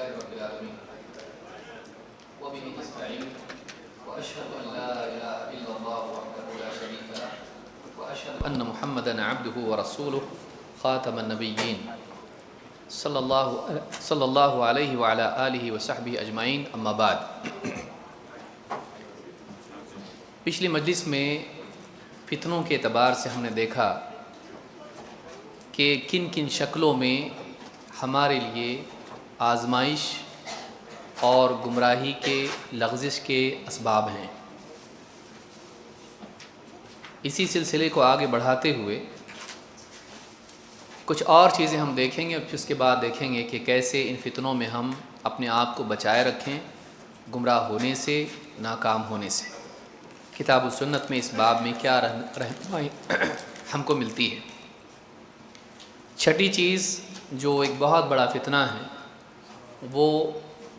رب العالمين وبه نستعين وأشهد أن لا إله إلا الله وحده لا شريك له وأشهد أن محمدا عبده ورسوله خاتم النبيين صلی اللہ علیہ وعلی آلہ وصحبہ اجمعین اما بعد۔ پچھلی مجلس میں فتنوں کے اعتبار سے ہم نے دیکھا کہ کن کن شکلوں میں ہمارے لیے آزمائش اور گمراہی کے لغزش کے اسباب ہیں۔ اسی سلسلے کو آگے بڑھاتے ہوئے کچھ اور چیزیں ہم دیکھیں گے اور پھر اس کے بعد دیکھیں گے کہ کیسے ان فتنوں میں ہم اپنے آپ کو بچائے رکھیں گمراہ ہونے سے، ناکام ہونے سے۔ کتاب و سنت میں اس باب میں کیا رہنمائی ہم کو ملتی ہے۔ چھٹی چیز جو ایک بہت بڑا فتنہ ہے وہ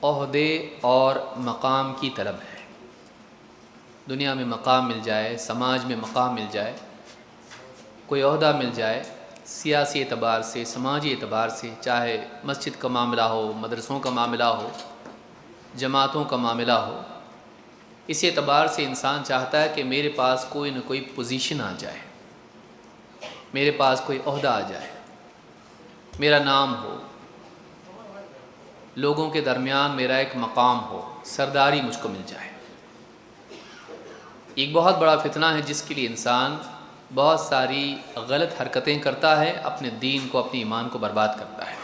عہدے اور مقام کی طلب ہے۔ دنیا میں مقام مل جائے، سماج میں مقام مل جائے، کوئی عہدہ مل جائے، سیاسی اعتبار سے، سماجی اعتبار سے، چاہے مسجد کا معاملہ ہو، مدرسوں کا معاملہ ہو، جماعتوں کا معاملہ ہو، اس اعتبار سے انسان چاہتا ہے کہ میرے پاس کوئی نہ کوئی پوزیشن آ جائے، میرے پاس کوئی عہدہ آ جائے، میرا نام ہو، لوگوں کے درمیان میرا ایک مقام ہو، سرداری مجھ کو مل جائے۔ ایک بہت بڑا فتنہ ہے جس کے لیے انسان بہت ساری غلط حرکتیں کرتا ہے، اپنے دین کو، اپنے ایمان کو برباد کرتا ہے۔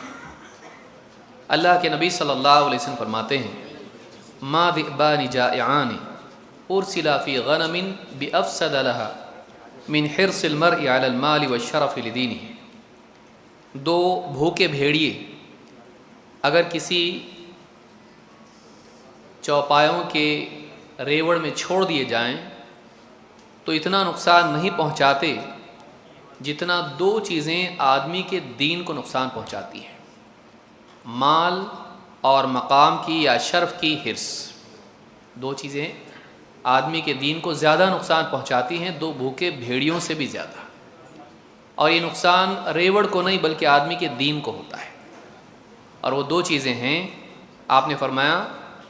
اللہ کے نبی صلی اللہ علیہ وسلم فرماتے ہیں ما ذئبان جائعان ارسلا فی غنم بافسد لها من حرص المرء علی المال والشرف لدینہ۔ دو بھوکے بھیڑیے اگر کسی چوپایوں کے ریوڑ میں چھوڑ دیے جائیں تو اتنا نقصان نہیں پہنچاتے جتنا دو چیزیں آدمی کے دین کو نقصان پہنچاتی ہیں، مال اور مقام کی یا شرف کی حرص۔ دو چیزیں آدمی کے دین کو زیادہ نقصان پہنچاتی ہیں، دو بھوکے بھیڑیوں سے بھی زیادہ، اور یہ نقصان ریوڑ کو نہیں بلکہ آدمی کے دین کو ہوتا ہے۔ اور وہ دو چیزیں ہیں، آپ نے فرمایا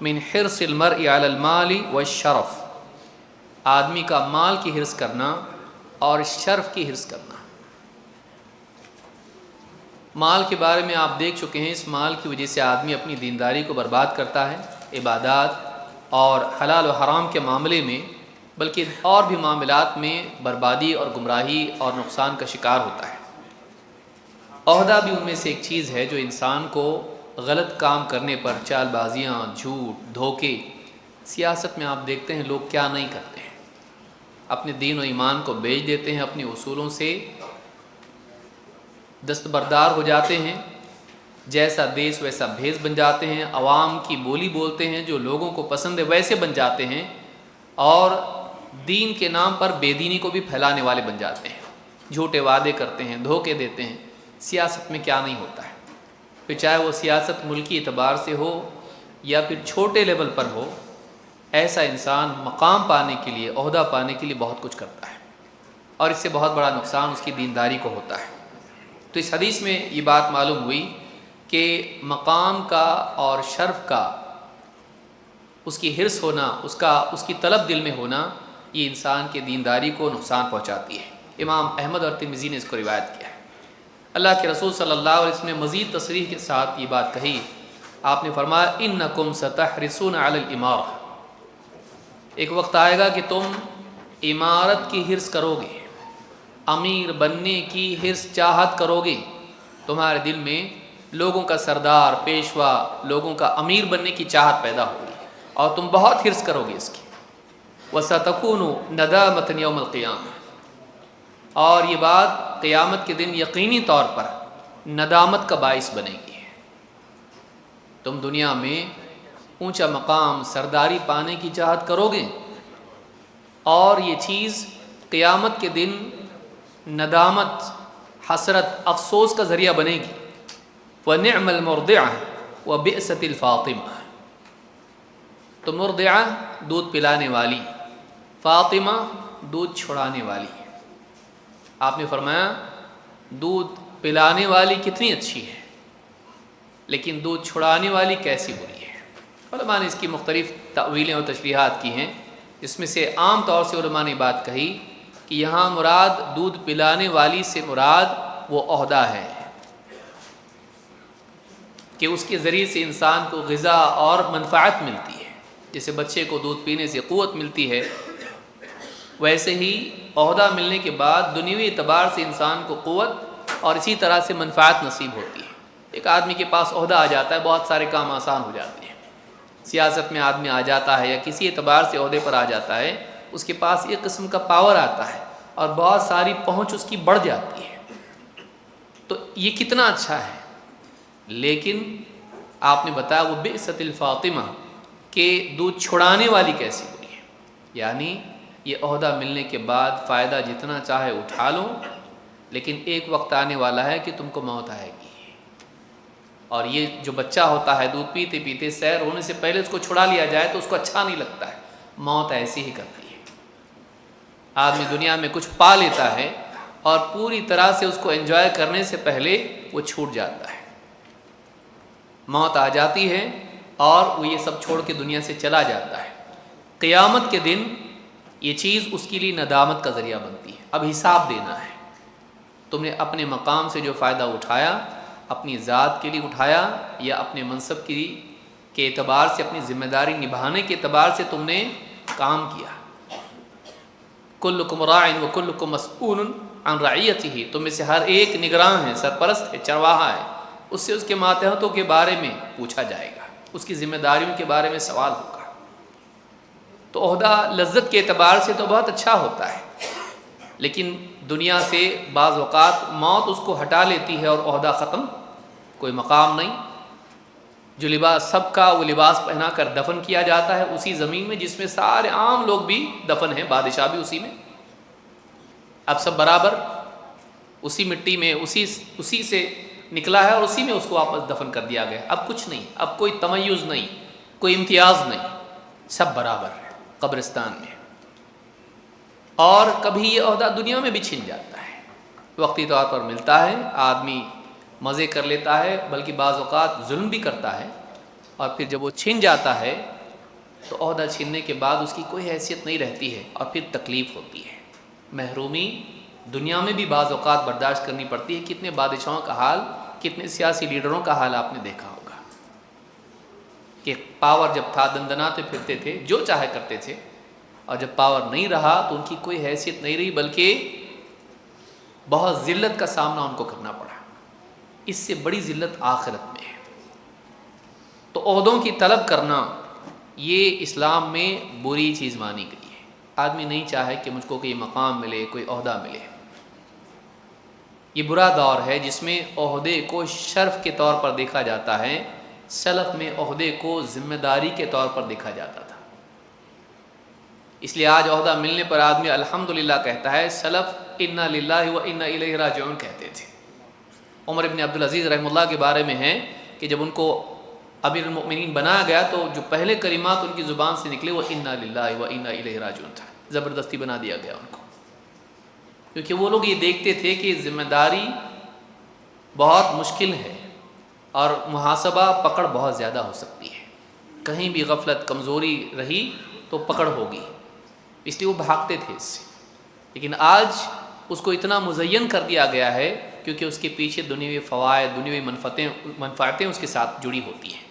من حرص المرء علی المال والشرف، آدمی کا مال کی حرص کرنا اور شرف کی حرص کرنا۔ مال کے بارے میں آپ دیکھ چکے ہیں، اس مال کی وجہ سے آدمی اپنی دینداری کو برباد کرتا ہے، عبادات اور حلال و حرام کے معاملے میں، بلکہ اور بھی معاملات میں بربادی اور گمراہی اور نقصان کا شکار ہوتا ہے۔ عہدہ بھی ان میں سے ایک چیز ہے جو انسان کو غلط کام کرنے پر، چال بازیاں، جھوٹ، دھوکے، سیاست میں آپ دیکھتے ہیں لوگ کیا نہیں کرتے ہیں، اپنے دین و ایمان کو بیچ دیتے ہیں، اپنے اصولوں سے دستبردار ہو جاتے ہیں، جیسا دیس ویسا بھیس بن جاتے ہیں، عوام کی بولی بولتے ہیں، جو لوگوں کو پسند ہے ویسے بن جاتے ہیں، اور دین کے نام پر بے دینی کو بھی پھیلانے والے بن جاتے ہیں، جھوٹے وعدے کرتے ہیں، دھوکے دیتے ہیں۔ سیاست میں کیا نہیں ہوتا ہے، پھر چاہے وہ سیاست ملکی اعتبار سے ہو یا پھر چھوٹے لیول پر ہو، ایسا انسان مقام پانے کے لیے، عہدہ پانے کے لیے بہت کچھ کرتا ہے، اور اس سے بہت بڑا نقصان اس کی دینداری کو ہوتا ہے۔ تو اس حدیث میں یہ بات معلوم ہوئی کہ مقام کا اور شرف کا، اس کی حرص ہونا، اس کی طلب دل میں ہونا، یہ انسان کے دینداری کو نقصان پہنچاتی ہے۔ امام احمد اور ترمذی نے اس کو روایت کیا ہے۔ اللہ کے رسول صلی اللہ علیہ وسلم نے مزید تصریح کے ساتھ یہ بات کہی، آپ نے فرمایا انکم ستحرصون علی الامارہ، ایک وقت آئے گا کہ تم امارت کی حرص کرو گے، امیر بننے کی حرص چاہت کرو گے، تمہارے دل میں لوگوں کا سردار، پیشوا، لوگوں کا امیر بننے کی چاہت پیدا ہوگی اور تم بہت حرص کرو گے اس کی۔ وَسَتَكُونُ نَدَامَةً يَوْمَ الْقِيَامَةِ، اور یہ بات قیامت کے دن یقینی طور پر ندامت کا باعث بنے گی۔ تم دنیا میں اونچا مقام، سرداری پانے کی چاہت کرو گے، اور یہ چیز قیامت کے دن ندامت، حسرت، افسوس کا ذریعہ بنے گی۔ وَنِعْمَ الْمُرْضِعَةُ وَبِئْسَتِ الْفَاطِمَةُ، تو مرضعہ دودھ پلانے والی، فاطمہ دودھ چھڑانے والی۔ آپ نے فرمایا دودھ پلانے والی کتنی اچھی ہے، لیکن دودھ چھڑانے والی کیسی بری ہے؟ علماء نے اس کی مختلف تأویلیں اور تشریحات کی ہیں، جس میں سے عام طور سے علماء نے بات کہی کہ یہاں مراد دودھ پلانے والی سے مراد وہ عہدہ ہے کہ اس کے ذریعے سے انسان کو غذا اور منفعت ملتی ہے۔ جیسے بچے کو دودھ پینے سے قوت ملتی ہے، ویسے ہی عہدہ ملنے کے بعد دنیوی اعتبار سے انسان کو قوت اور اسی طرح سے منفعت نصیب ہوتی ہے۔ ایک آدمی کے پاس عہدہ آ جاتا ہے، بہت سارے کام آسان ہو جاتے ہیں۔ سیاست میں آدمی آ جاتا ہے یا کسی اعتبار سے عہدے پر آ جاتا ہے، اس کے پاس ایک قسم کا پاور آتا ہے اور بہت ساری پہنچ اس کی بڑھ جاتی ہے، تو یہ کتنا اچھا ہے۔ لیکن آپ نے بتایا وہ بئست الفاطمہ کہ دودھ چھڑانے والی کیسی بری ہے، یعنی یہ عہدہ ملنے کے بعد فائدہ جتنا چاہے اٹھا لو، لیکن ایک وقت آنے والا ہے کہ تم کو موت آئے گی، اور یہ جو بچہ ہوتا ہے دودھ پیتے پیتے سیر ہونے سے پہلے اس کو چھڑا لیا جائے تو اس کو اچھا نہیں لگتا ہے۔ موت ایسی ہی کرتی ہے، آدمی دنیا میں کچھ پا لیتا ہے اور پوری طرح سے اس کو انجوائے کرنے سے پہلے وہ چھوٹ جاتا ہے، موت آ جاتی ہے اور وہ یہ سب چھوڑ کے دنیا سے چلا جاتا ہے۔ قیامت کے دن یہ چیز اس کے لیے ندامت کا ذریعہ بنتی ہے۔ اب حساب دینا ہے، تم نے اپنے مقام سے جو فائدہ اٹھایا، اپنی ذات کے لیے اٹھایا یا اپنے منصب کے اعتبار سے اپنی ذمہ داری نبھانے کے اعتبار سے تم نے کام کیا۔ کلکم راع وکلکم مسئول عن رعیتہ، تم میں سے ہر ایک نگراں ہے، سرپرست ہے، چرواہا ہے، اس سے اس کے ماتحتوں کے بارے میں پوچھا جائے گا، اس کی ذمہ داریوں کے بارے میں سوال ہوگا۔ تو عہدہ لذت کے اعتبار سے تو بہت اچھا ہوتا ہے، لیکن دنیا سے بعض اوقات موت اس کو ہٹا لیتی ہے اور عہدہ ختم، کوئی مقام نہیں۔ جو لباس سب کا وہ لباس پہنا کر دفن کیا جاتا ہے اسی زمین میں جس میں سارے عام لوگ بھی دفن ہیں، بادشاہ بھی اسی میں، اب سب برابر اسی مٹی میں اسی سے نکلا ہے اور اسی میں اس کو واپس دفن کر دیا گیا۔ اب کچھ نہیں، اب کوئی تمیز نہیں، کوئی امتیاز نہیں، سب برابر ہے قبرستان میں۔ اور کبھی یہ عہدہ دنیا میں بھی چھن جاتا ہے، وقتی طور پر ملتا ہے، آدمی مزے کر لیتا ہے، بلکہ بعض اوقات ظلم بھی کرتا ہے، اور پھر جب وہ چھن جاتا ہے تو عہدہ چھننے کے بعد اس کی کوئی حیثیت نہیں رہتی ہے اور پھر تکلیف ہوتی ہے۔ محرومی دنیا میں بھی بعض اوقات برداشت کرنی پڑتی ہے۔ کتنے بادشاہوں کا حال، کتنے سیاسی لیڈروں کا حال آپ نے دیکھا ہوگا کہ پاور جب تھا دندناتے پھرتے تھے، جو چاہے کرتے تھے، اور جب پاور نہیں رہا تو ان کی کوئی حیثیت نہیں رہی، بلکہ بہت ذلت کا سامنا ان کو کرنا پڑا۔ اس سے بڑی ذلت آخرت میں ہے۔ تو عہدوں کی طلب کرنا یہ اسلام میں بری چیز مانی گئی ہے۔ آدمی نہیں چاہے کہ مجھ کو کوئی مقام ملے، کوئی عہدہ ملے۔ یہ برا دور ہے جس میں عہدے کو شرف کے طور پر دیکھا جاتا ہے، سلف میں عہدے کو ذمہ داری کے طور پر دیکھا جاتا تھا۔ اس لیے آج عہدہ ملنے پر آدمی الحمدللہ کہتا ہے، سلف انا للہ و انا الیہ راجعون کہتے تھے۔ عمر بن عبدالعزیز رحمہ اللہ کے بارے میں ہے کہ جب ان کو امیر المؤمنین بنایا گیا تو جو پہلے کلمات ان کی زبان سے نکلے وہ انا للہ و انا الیہ راجعون تھا، زبردستی بنا دیا گیا ان کو، کیونکہ وہ لوگ یہ دیکھتے تھے کہ ذمہ داری بہت مشکل ہے اور محاسبہ پکڑ بہت زیادہ ہو سکتی ہے، کہیں بھی غفلت کمزوری رہی تو پکڑ ہوگی، اس لیے وہ بھاگتے تھے اس سے۔ لیکن آج اس کو اتنا مزین کر دیا گیا ہے کیونکہ اس کے پیچھے دنیوی فوائد، دنیوی منفعتیں اس کے ساتھ جڑی ہوتی ہیں،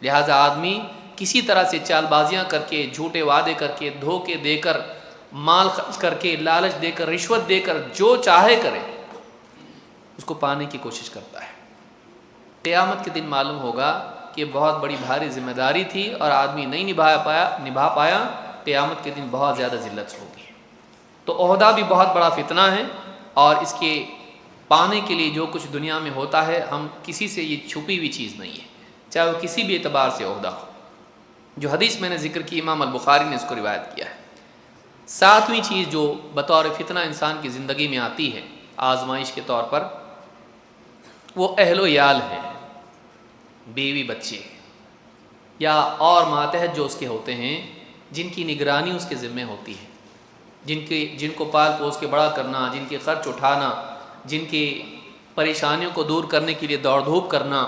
لہٰذا آدمی کسی طرح سے چال بازیاں کر کے، جھوٹے وعدے کر کے، دھوکے دے کر، مال خرچ کر کے، لالچ دے کر، رشوت دے کر، جو چاہے کرے اس کو پانے کی کوشش کرتا ہے۔ قیامت کے دن معلوم ہوگا کہ بہت بڑی بھاری ذمہ داری تھی اور آدمی نہیں نبھا پایا، قیامت کے دن بہت زیادہ ذلت ہوگی۔ تو عہدہ بھی بہت بڑا فتنہ ہے، اور اس کے پانے کے لیے جو کچھ دنیا میں ہوتا ہے، ہم کسی سے یہ چھپی ہوئی چیز نہیں ہے، چاہے وہ کسی بھی اعتبار سے عہدہ ہو۔ جو حدیث میں نے ذکر کی، امام البخاری نے اس کو روایت کیا ہے۔ ساتویں چیز جو بطور فتنہ انسان کی زندگی میں آتی ہے آزمائش کے طور پر، وہ اہل و عیال ہے، بیوی بچے یا اور ماتحت جو اس کے ہوتے ہیں، جن کی نگرانی اس کے ذمہ ہوتی ہے، جن کو پال پوس کے بڑا کرنا، جن کے خرچ اٹھانا، جن کی پریشانیوں کو دور کرنے کے لیے دوڑ دھوپ کرنا،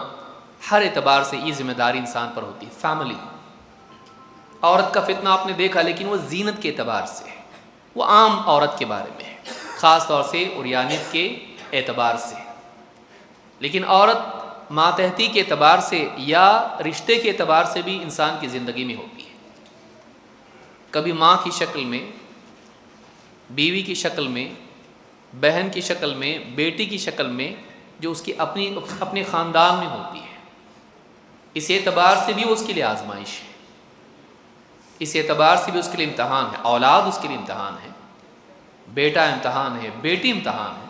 ہر اعتبار سے یہ ذمہ داری انسان پر ہوتی ہے. فیملی. عورت کا فتنہ آپ نے دیکھا، لیکن وہ زینت کے اعتبار سے ہے، وہ عام عورت کے بارے میں ہے، خاص طور سے عریانیت کے اعتبار سے. لیکن عورت ماتحتی کے اعتبار سے یا رشتے کے اعتبار سے بھی انسان کی زندگی میں ہوتی ہے. کبھی ماں کی شکل میں، بیوی کی شکل میں، بہن کی شکل میں، بیٹی کی شکل میں، جو اس کی اپنے خاندان میں ہوتی ہے. اس اعتبار سے بھی وہ اس کے لیے آزمائش ہے، اس اعتبار سے بھی اس کے لیے امتحان ہے. اولاد اس کے لیے امتحان ہے، بیٹا امتحان ہے، بیٹی امتحان ہے.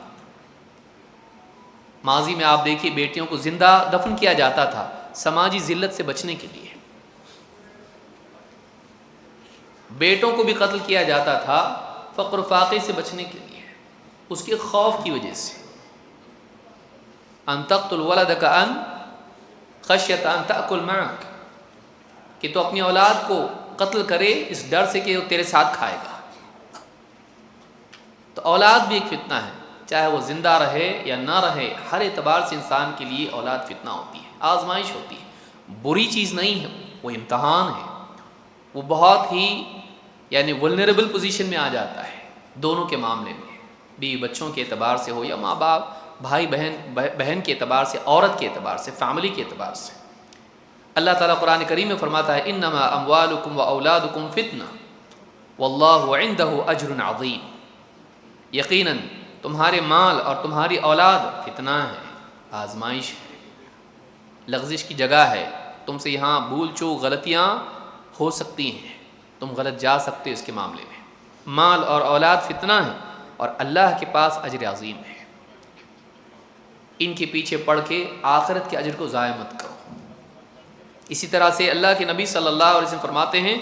ماضی میں آپ دیکھیے بیٹیوں کو زندہ دفن کیا جاتا تھا سماجی ذلت سے بچنے کے لیے. بیٹوں کو بھی قتل کیا جاتا تھا فقر و فاقے سے بچنے کے لیے، اس کے خوف کی وجہ سے. ان تقتل ولدک ان خشیت ان تأکل معک، کہ تو اپنی اولاد کو قتل کرے اس ڈر سے کہ وہ تیرے ساتھ کھائے گا. تو اولاد بھی ایک فتنہ ہے، چاہے وہ زندہ رہے یا نہ رہے، ہر اعتبار سے انسان کے لیے اولاد فتنہ ہوتی ہے، آزمائش ہوتی ہے. بری چیز نہیں ہے، وہ امتحان ہے. وہ بہت ہی ولنریبل پوزیشن میں آ جاتا ہے دونوں کے معاملے میں، بیوی بچوں کے اعتبار سے ہو یا ماں باپ بھائی بہن کے اعتبار سے، عورت کے اعتبار سے، فیملی کے اعتبار سے. اللہ تعالیٰ قرآن کریم میں فرماتا ہے انما اموالکم و اولادکم فتنہ واللہ عندہ اجر عظیم. یقیناً تمہارے مال اور تمہاری اولاد فتنہ ہے، آزمائش ہے، لغزش کی جگہ ہے. تم سے یہاں بھول چوک غلطیاں ہو سکتی ہیں، تم غلط جا سکتے ہو اس کے معاملے میں. مال اور اولاد فتنہ ہے اور اللہ کے پاس اجر عظیم ہے. ان کے پیچھے پڑھ کے آخرت کے اجر کو ضائع مت کرو. اسی طرح سے اللہ کے نبی صلی اللہ علیہ وسلم فرماتے ہیں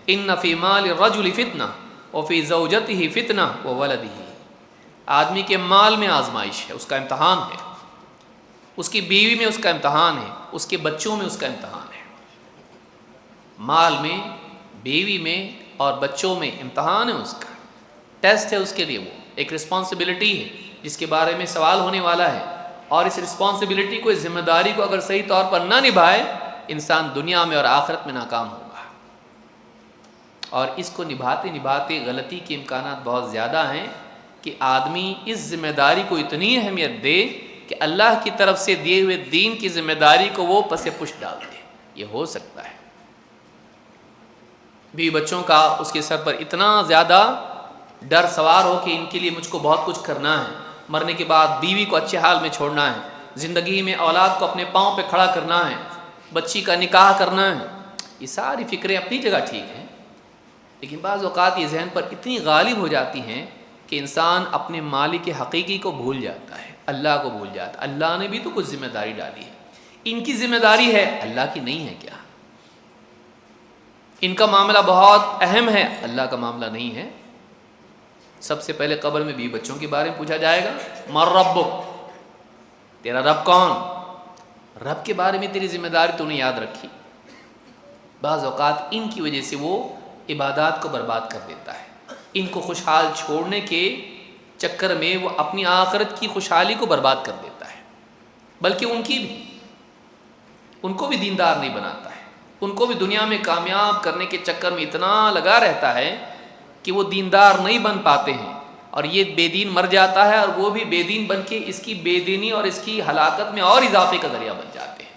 ان فی مال الرجل فتنہ وفی زوجتہ فتنہ وولدہ. آدمی کے مال میں آزمائش ہے، اس کا امتحان ہے، اس کی بیوی میں اس کا امتحان ہے، اس کے بچوں میں اس کا امتحان ہے. مال میں، بیوی میں اور بچوں میں امتحان ہے، اس کا ٹیسٹ ہے اس کے لیے. وہ ایک رسپانسبلٹی ہے جس کے بارے میں سوال ہونے والا ہے، اور اس رسپانسبلٹی کو، اس ذمہ داری کو اگر صحیح طور پر نہ نبھائے انسان دنیا میں اور آخرت میں ناکام ہوگا. اور اس کو نبھاتے نبھاتے غلطی کے امکانات بہت زیادہ ہیں کہ آدمی اس ذمہ داری کو اتنی اہمیت دے کہ اللہ کی طرف سے دیے ہوئے دین کی ذمہ داری کو وہ پس پش ڈال دے. یہ ہو سکتا ہے. بیوی بچوں کا اس کے سر پر اتنا زیادہ ڈر سوار ہو کہ ان کے لیے مجھ کو بہت کچھ کرنا ہے، مرنے کے بعد بیوی کو اچھے حال میں چھوڑنا ہے، زندگی میں اولاد کو اپنے پاؤں پہ کھڑا کرنا ہے، بچی کا نکاح کرنا ہے. یہ ساری فکریں اپنی جگہ ٹھیک ہیں، لیکن بعض اوقات یہ ذہن پر اتنی غالب ہو جاتی ہیں کہ انسان اپنے مالک حقیقی کو بھول جاتا ہے، اللہ کو بھول جاتا ہے. اللہ نے بھی تو کچھ ذمہ داری ڈالی ہے، ان کی ذمہ داری ہے، اللہ کی نہیں ہے کیا؟ ان کا معاملہ بہت اہم ہے، اللہ کا معاملہ نہیں ہے. سب سے پہلے قبر میں بیوی بچوں کے بارے میں پوچھا جائے گا، من ربک، تیرا رب کون؟ رب کے بارے میں تیری ذمہ داری تو نے یاد رکھی. بعض اوقات ان کی وجہ سے وہ عبادات کو برباد کر دیتا ہے. ان کو خوشحال چھوڑنے کے چکر میں وہ اپنی آخرت کی خوشحالی کو برباد کر دیتا ہے، بلکہ ان کو بھی دیندار نہیں بناتا ہے. ان کو بھی دنیا میں کامیاب کرنے کے چکر میں اتنا لگا رہتا ہے کہ وہ دیندار نہیں بن پاتے ہیں، اور یہ بے دین مر جاتا ہے اور وہ بھی بے دین بن کے اس کی بے دینی اور اس کی ہلاکت میں اور اضافے کا ذریعہ بن جاتے ہیں.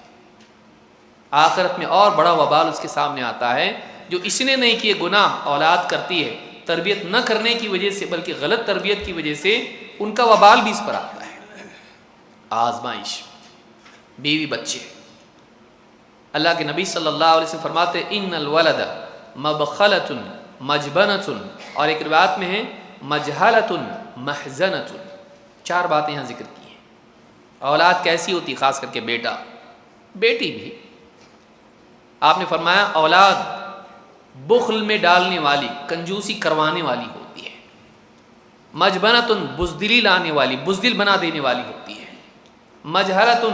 آخرت میں اور بڑا وبال اس کے سامنے آتا ہے. جو اس نے نہیں کیے گناہ اولاد کرتی ہے، تربیت نہ کرنے کی وجہ سے بلکہ غلط تربیت کی وجہ سے ان کا وبال بھی اس پر آتا ہے. آزمائش، بیوی بچے. اللہ کے نبی صلی اللہ علیہ وسلم فرماتے ان الولد مبخلۃ مجبنۃ، اور ایک روایت میں ہے مجہلۃ محزنۃ. 4 باتیں یہاں ذکر کی ہیں. اولاد کیسی ہوتی، خاص کر کے بیٹا، بیٹی بھی. آپ نے فرمایا اولاد بخل میں ڈالنے والی، کنجوسی کروانے والی ہوتی ہے. مجبنۃ بزدلی لانے والی، بزدل بنا دینے والی ہوتی ہے. مجہلۃ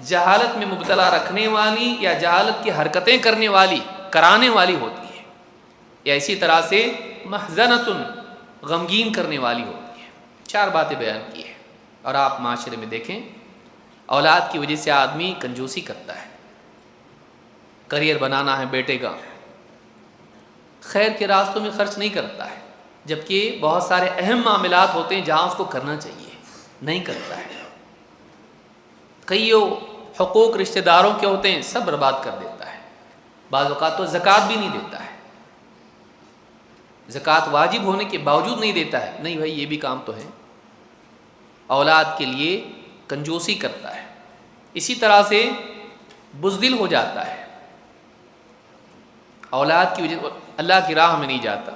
جہالت میں مبتلا رکھنے والی یا جہالت کی حرکتیں کرنے والی، کرانے والی ہوتی ہے. یا اسی طرح سے محزنۃ غمگین کرنے والی ہوتی ہے. 4 باتیں بیان کی ہیں. اور آپ معاشرے میں دیکھیں اولاد کی وجہ سے آدمی کنجوسی کرتا ہے، کریئر بنانا ہے بیٹے کا، خیر کے راستوں میں خرچ نہیں کرتا ہے، جبکہ بہت سارے اہم معاملات ہوتے ہیں جہاں اس کو کرنا چاہیے، نہیں کرتا ہے۔ کئی حقوق رشتہ داروں کے ہوتے ہیں، سب برباد کر دیتا ہے۔ بعض اوقات تو زکوٰۃ بھی نہیں دیتا ہے، زکوٰۃ واجب ہونے کے باوجود نہیں دیتا ہے، نہیں بھائی یہ بھی کام تو ہے۔ اولاد کے لیے کنجوسی کرتا ہے، اسی طرح سے بزدل ہو جاتا ہے، اولاد کی وجہ اللہ کی راہ میں نہیں جاتا،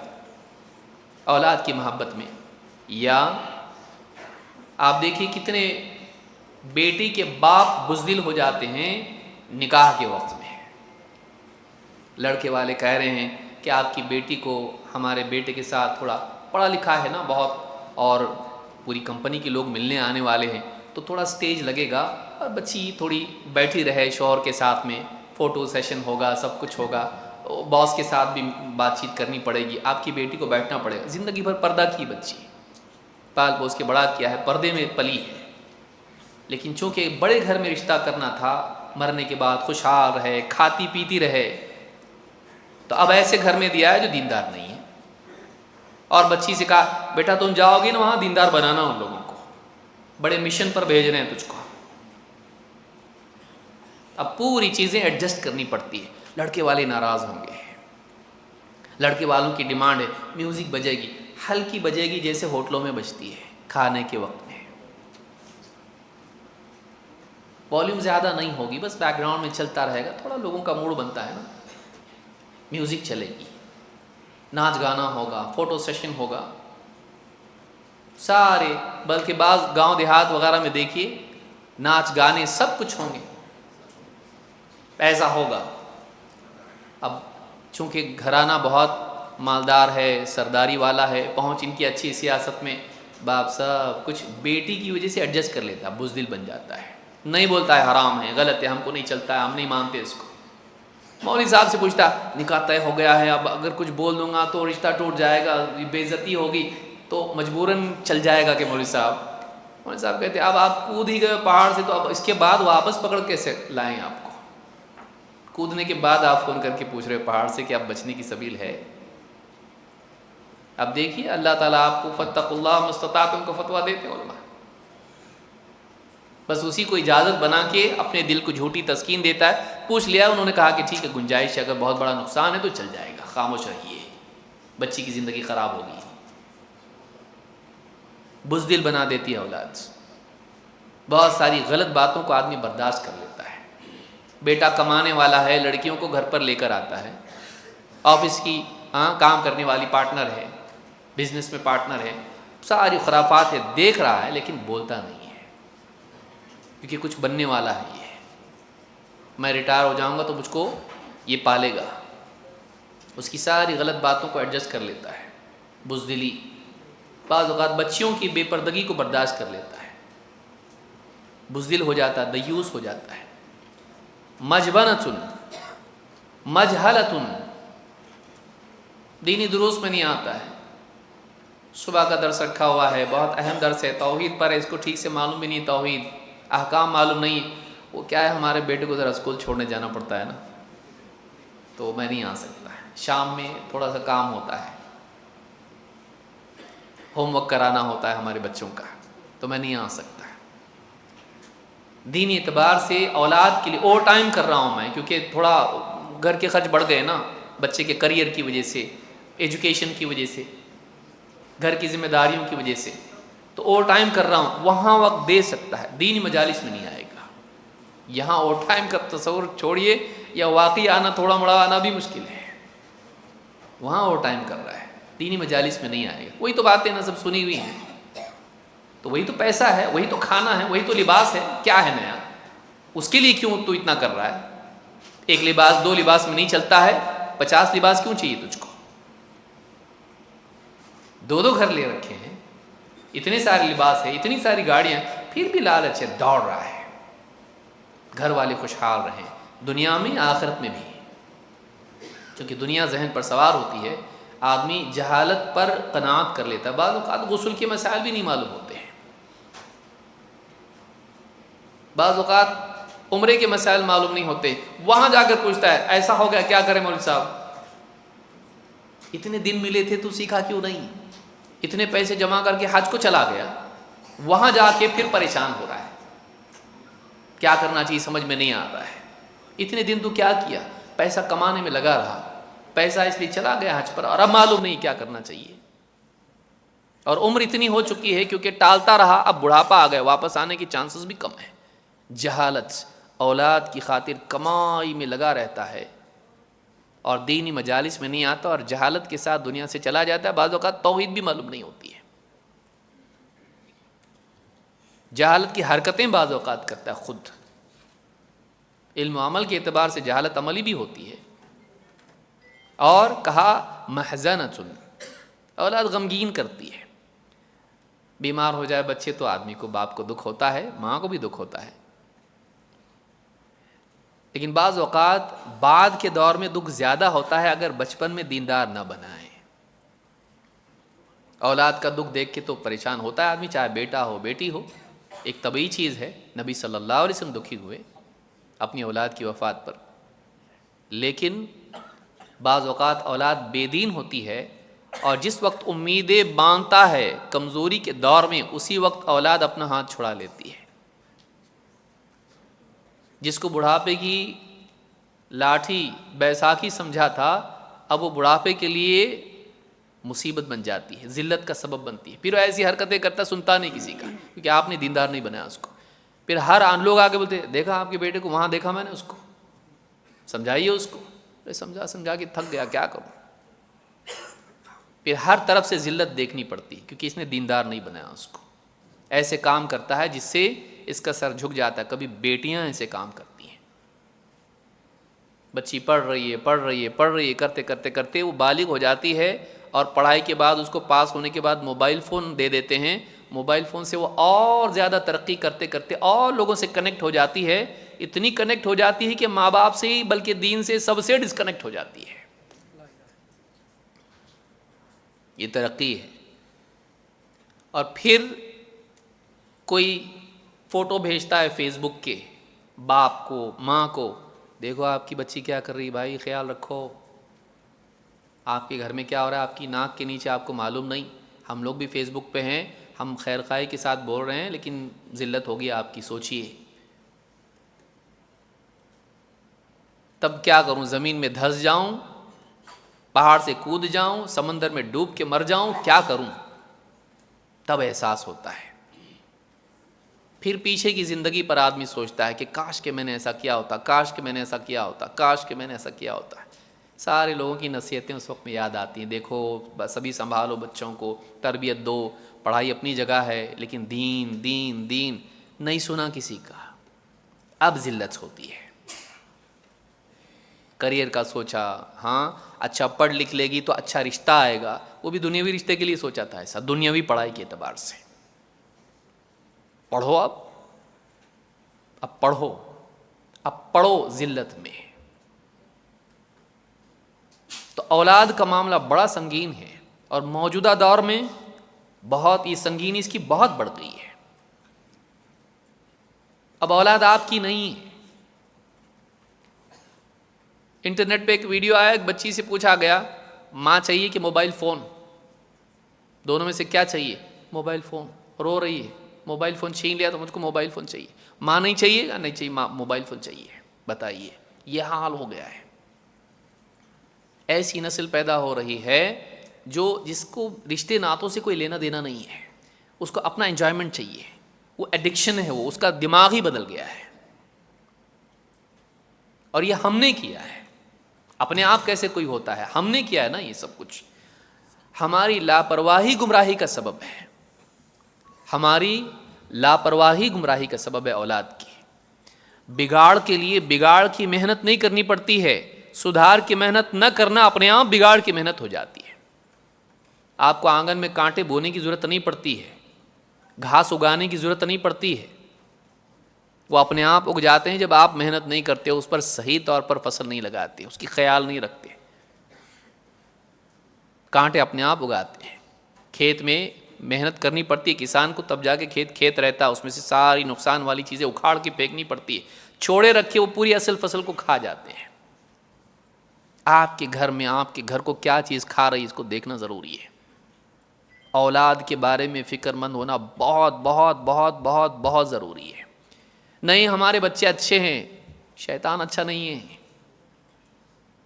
اولاد کی محبت میں۔ یا آپ دیکھیے کتنے بیٹی کے باپ بزدل ہو جاتے ہیں نکاح کے وقت میں، لڑکے والے کہہ رہے ہیں کہ آپ کی بیٹی کو ہمارے بیٹے کے ساتھ، تھوڑا پڑھا لکھا ہے نا بہت، اور پوری کمپنی کے لوگ ملنے آنے والے ہیں، تو تھوڑا سٹیج لگے گا اور بچی تھوڑی بیٹھی رہے شوہر کے ساتھ میں، فوٹو سیشن ہوگا، سب کچھ ہوگا، باس کے ساتھ بھی بات چیت کرنی پڑے گی، آپ کی بیٹی کو بیٹھنا پڑے گا۔ زندگی بھر پردہ کی بچی، پال پوس کے بڑا کیا ہے، پردے میں پلی ہے، لیکن چونکہ بڑے گھر میں رشتہ کرنا تھا، مرنے کے بعد خوشحال رہے، کھاتی پیتی رہے، تو اب ایسے گھر میں دیا ہے جو دیندار نہیں ہے، اور بچی سے کہا بیٹا تم جاؤ گی نا وہاں دیندار بنانا ان لوگوں کو، بڑے مشن پر بھیج رہے ہیں تجھ کو۔ اب پوری چیزیں ایڈجسٹ کرنی پڑتی ہے، لڑکے والے ناراض ہوں گے، لڑکے والوں کی ڈیمانڈ ہے میوزک بجے گی، ہلکی بجے گی جیسے ہوٹلوں میں بجتی ہے کھانے کے وقت میں، والیوم زیادہ نہیں ہوگی، بس بیک گراؤنڈ میں چلتا رہے گا، تھوڑا لوگوں کا موڈ بنتا ہے نا، میوزک چلے گی، ناچ گانا ہوگا، فوٹو سیشن ہوگا، سارے، بلکہ بعض گاؤں دیہات وغیرہ میں دیکھیے ناچ گانے سب کچھ ہوں گے، ایسا ہوگا۔ اب چونکہ گھرانہ بہت مالدار ہے، سرداری والا ہے، پہنچ ان کی اچھی سیاست میں، باپ سب کچھ بیٹی کی وجہ سے ایڈجسٹ کر لیتا ہے، بزدل بن جاتا ہے، نہیں بولتا ہے حرام ہے، غلط ہے، ہم کو نہیں چلتا ہے، ہم نہیں مانتے اس کو۔ مولوی صاحب سے پوچھتا نکاح طے ہو گیا ہے، اب اگر کچھ بول دوں گا تو رشتہ ٹوٹ جائے گا، بے عزتی ہوگی، تو مجبوراً چل جائے گا کہ مولوی صاحب کہتے اب آپ کود ہی گئے پہاڑ سے، تو اب اس کے بعد واپس پکڑ کیسے لائیں آپ کو؟ کودنے کے بعد آپ فون کر کے پوچھ رہے پہاڑ سے کہ اب بچنے کی سبیل ہے؟ اب دیکھیے اللہ تعالیٰ آپ کو فاتقوا اللہ ما استطعتم کو فتویٰ دیتے ہیں علماء، بس اسی کو اجازت بنا کے اپنے دل کو جھوٹی تسکین دیتا ہے۔ پوچھ لیا، انہوں نے کہا کہ ٹھیک ہے گنجائش ہے، اگر بہت بڑا نقصان ہے تو چل جائے گا، خاموش رہیے، بچی کی زندگی خراب ہوگی۔ بزدل بنا دیتی ہے اولاد، بہت ساری غلط باتوں کو آدمی برداشت کر لیتا ہے۔ بیٹا کمانے والا ہے، لڑکیوں کو گھر پر لے کر آتا ہے، آفس کی کام کرنے والی پارٹنر ہے، بزنس میں پارٹنر ہے، ساری خرافات ہے، دیکھ رہا ہے لیکن بولتا نہیں ہے، کیونکہ کچھ بننے والا ہے، یہ میں ریٹائر ہو جاؤں گا تو مجھ کو یہ پالے گا، اس کی ساری غلط باتوں کو ایڈجسٹ کر لیتا ہے، بزدلی۔ بعض اوقات بچیوں کی بے پردگی کو برداشت کر لیتا ہے، بزدل ہو جاتا ہے، دیوس ہو جاتا ہے۔ مجبنۃ مجہلۃ، دینی دروس میں نہیں آتا ہے، صبح کا درس رکھا ہوا ہے، بہت اہم درس ہے، توحید پر ہے، اس کو ٹھیک سے معلوم بھی نہیں، توحید احکام معلوم نہیں، وہ کیا ہے ہمارے بیٹے کو ذرا اسکول چھوڑنے جانا پڑتا ہے نا، تو میں نہیں آ سکتا ہے، شام میں تھوڑا سا کام ہوتا ہے، ہوم ورک کرانا ہوتا ہے ہمارے بچوں کا، تو میں نہیں آ سکتا ہے۔ دینی اعتبار سے اولاد کے لیے اوور ٹائم کر رہا ہوں میں، کیونکہ تھوڑا گھر کے خرچ بڑھ گئے نا، بچے کے کریئر کی وجہ سے، ایجوکیشن کی وجہ سے، گھر کی ذمہ داریوں کی وجہ سے، تو اوور ٹائم کر رہا ہوں، وہاں وقت دے سکتا ہے، دینی مجالس میں نہیں آئے گا۔ یہاں اوور ٹائم کا تصور چھوڑیے، یا واقعی آنا، تھوڑا موڑا آنا بھی مشکل ہے، وہاں اوور ٹائم کر رہا ہے، دینی مجالس میں نہیں آئے گا۔ وہی تو باتیں نا سب سنی ہوئی ہیں، تو وہی تو پیسہ ہے، وہی تو کھانا ہے، وہی تو لباس ہے، کیا ہے نیا؟ اس کے لیے کیوں تو اتنا کر رہا ہے؟ ایک لباس 2 لباس میں نہیں چلتا ہے، 50 لباس کیوں چاہیے تجھ کو؟ 2 گھر لے رکھے ہیں، اتنے سارے لباس ہے، اتنی ساری گاڑیاں، پھر بھی لالچ ہے، دوڑ رہا ہے، گھر والے خوشحال رہیں، دنیا میں آخرت میں بھی، کیونکہ دنیا ذہن پر سوار ہوتی ہے، آدمی جہالت پر قناعت کر لیتا ہے، بعض اوقات غسل کے مسائل بھی نہیں معلوم ہوتے ہیں، بعض اوقات عمرے کے مسائل معلوم نہیں ہوتے، وہاں جا کر پوچھتا ہے ایسا ہو گیا کیا کرے مولوی صاحب، اتنے دن ملے تھے تو سیکھا کیوں نہیں، اتنے پیسے جمع کر کے حج کو چلا گیا، وہاں جا کے پھر پریشان ہو رہا ہے، کیا کرنا چاہیے سمجھ میں نہیں آ رہا ہے، اتنے دن تو کیا کیا، پیسہ کمانے میں لگا رہا، پیسہ اس لیے چلا گیا حج پر، اور اب معلوم نہیں کیا کرنا چاہیے، اور عمر اتنی ہو چکی ہے کیونکہ ٹالتا رہا، اب بڑھاپا آ گیا، واپس آنے کی چانسز بھی کم ہیں۔ جہالت اولاد کی خاطر کمائی میں لگا رہتا ہے اور دینی مجالس میں نہیں آتا، اور جہالت کے ساتھ دنیا سے چلا جاتا ہے، بعض اوقات توحید بھی معلوم نہیں ہوتی ہے، جہالت کی حرکتیں بعض اوقات کرتا ہے خود، علم و عمل کے اعتبار سے جہالت عملی بھی ہوتی ہے۔ اور کہا محزنۃ، اولاد غمگین کرتی ہے، بیمار ہو جائے بچے تو آدمی کو، باپ کو دکھ ہوتا ہے، ماں کو بھی دکھ ہوتا ہے، لیکن بعض اوقات بعد کے دور میں دکھ زیادہ ہوتا ہے اگر بچپن میں دیندار نہ بنائیں۔ اولاد کا دکھ دیکھ کے تو پریشان ہوتا ہے آدمی، چاہے بیٹا ہو بیٹی ہو، ایک طبعی چیز ہے، نبی صلی اللہ علیہ وسلم دکھی ہوئے اپنی اولاد کی وفات پر، لیکن بعض اوقات اولاد بے دین ہوتی ہے، اور جس وقت امیدیں باندھتا ہے کمزوری کے دور میں، اسی وقت اولاد اپنا ہاتھ چھڑا لیتی ہے، جس کو بڑھاپے کی لاٹھی بیساکھی سمجھا تھا، اب وہ بڑھاپے کے لیے مصیبت بن جاتی ہے، ذلت کا سبب بنتی ہے، پھر ایسی حرکتیں کرتا، سنتا نہیں کسی کا، کیونکہ آپ نے دیندار نہیں بنایا اس کو، پھر ہر لوگ آگے بولتے دیکھا آپ کے بیٹے کو، وہاں دیکھا میں نے اس کو، سمجھائیے اس کو، سمجھا کے تھک گیا، کیا کروں، پھر ہر طرف سے ذلت دیکھنی پڑتی کیونکہ اس نے دیندار نہیں بنایا اس کو، ایسے کام کرتا ہے جس سے اس کا سر جھک جاتا ہے۔ کبھی بیٹیاں ایسے کام کرتی ہیں، بچی پڑھ رہی ہے کرتے کرتے کرتے وہ بالغ ہو جاتی ہے، اور پڑھائی کے بعد اس کو پاس ہونے کے بعد موبائل فون دے دیتے ہیں، موبائل فون سے وہ اور زیادہ ترقی کرتے کرتے اور لوگوں سے کنیکٹ ہو جاتی ہے، اتنی کنیکٹ ہو جاتی ہے کہ ماں باپ سے ہی بلکہ دین سے سب سے ڈسکنیکٹ ہو جاتی ہے۔ یہ ترقی ہے۔ اور پھر کوئی فوٹو بھیجتا ہے فیس بک کے، باپ کو ماں کو، دیکھو آپ کی بچی کیا کر رہی، بھائی خیال رکھو، آپ کے گھر میں کیا ہو رہا ہے، آپ کی ناک کے نیچے آپ کو معلوم نہیں، ہم لوگ بھی فیس بک پہ ہیں، ہم خیر خواہی کے ساتھ بول رہے ہیں، لیکن ذلت ہوگی آپ کی، سوچئے۔ تب کیا کروں، زمین میں دھس جاؤں، پہاڑ سے کود جاؤں، سمندر میں ڈوب کے مر جاؤں، کیا کروں، تب احساس ہوتا ہے۔ پھر پیچھے کی زندگی پر آدمی سوچتا ہے کہ کاش کہ میں نے ایسا کیا ہوتا، کاش کہ میں نے ایسا کیا ہوتا، کاش کہ میں نے ایسا کیا ہوتا۔ سارے لوگوں کی نصیحتیں اس وقت میں یاد آتی ہیں، دیکھو بس ابھی سنبھالو بچوں کو، تربیت دو، پڑھائی اپنی جگہ ہے، لیکن دین دین دین نہیں سنا کسی کا، اب ذلت ہوتی ہے۔ کریئر کا سوچا، ہاں اچھا پڑھ لکھ لے گی تو اچھا رشتہ آئے گا، وہ بھی دنیاوی رشتے کے لیے سوچا تھا ایسا، دنیاوی پڑھائی کے اعتبار سے، پڑھو اب پڑھو، اب پڑھو ذلت میں۔ تو اولاد کا معاملہ بڑا سنگین ہے، اور موجودہ دور میں بہت یہ سنگینی اس کی بہت بڑھ گئی ہے۔ اب اولاد آپ کی نہیں ہے۔ انٹرنیٹ پہ ایک ویڈیو آیا، ایک بچی سے پوچھا گیا ماں چاہیے کہ موبائل فون، دونوں میں سے کیا چاہیے، موبائل فون، رو رہی ہے، موبائل فون چھین لیا تو مجھ کو موبائل فون چاہیے، ماں نہیں چاہیے گا، نہیں چاہیے، ماں موبائل فون چاہیے، بتائیے، یہ حال ہو گیا ہے۔ ایسی نسل پیدا ہو رہی ہے جس کو رشتے ناتوں سے کوئی لینا دینا نہیں ہے، اس کو اپنا انجوائمنٹ چاہیے، وہ ایڈکشن ہے، وہ اس کا دماغ ہی بدل گیا ہے۔ اور یہ ہم نے کیا ہے، اپنے آپ کیسے کوئی ہوتا ہے، ہم نے کیا ہے نا یہ سب کچھ، ہماری لاپرواہی گمراہی کا سبب ہے، ہماری لاپرواہی گمراہی کا سبب ہے اولاد کی۔ بگاڑ کے لیے بگاڑ کی محنت نہیں کرنی پڑتی ہے، سدھار کی محنت نہ کرنا اپنے آپ بگاڑ کی محنت ہو جاتی ہے۔ آپ کو آنگن میں کانٹے بونے کی ضرورت نہیں پڑتی ہے، گھاس اگانے کی ضرورت نہیں پڑتی ہے، وہ اپنے آپ اگ جاتے ہیں جب آپ محنت نہیں کرتے، اس پر صحیح طور پر فصل نہیں لگاتے، اس کی خیال نہیں رکھتے، کانٹے اپنے آپ اگاتے ہیں۔ کھیت میں محنت کرنی پڑتی ہے کسان کو، تب جا کے کھیت رہتا ہے، اس میں سے ساری نقصان والی چیزیں اکھاڑ کے پھینکنی پڑتی ہے، چھوڑے رکھے وہ پوری اصل فصل کو کھا جاتے ہیں۔ آپ کے گھر میں آپ کے گھر کو کیا چیز کھا رہی ہے اس کو دیکھنا ضروری ہے۔ اولاد کے بارے میں فکر مند ہونا بہت بہت بہت بہت بہت ضروری ہے۔ نہیں ہمارے بچے اچھے ہیں، شیطان اچھا نہیں ہے،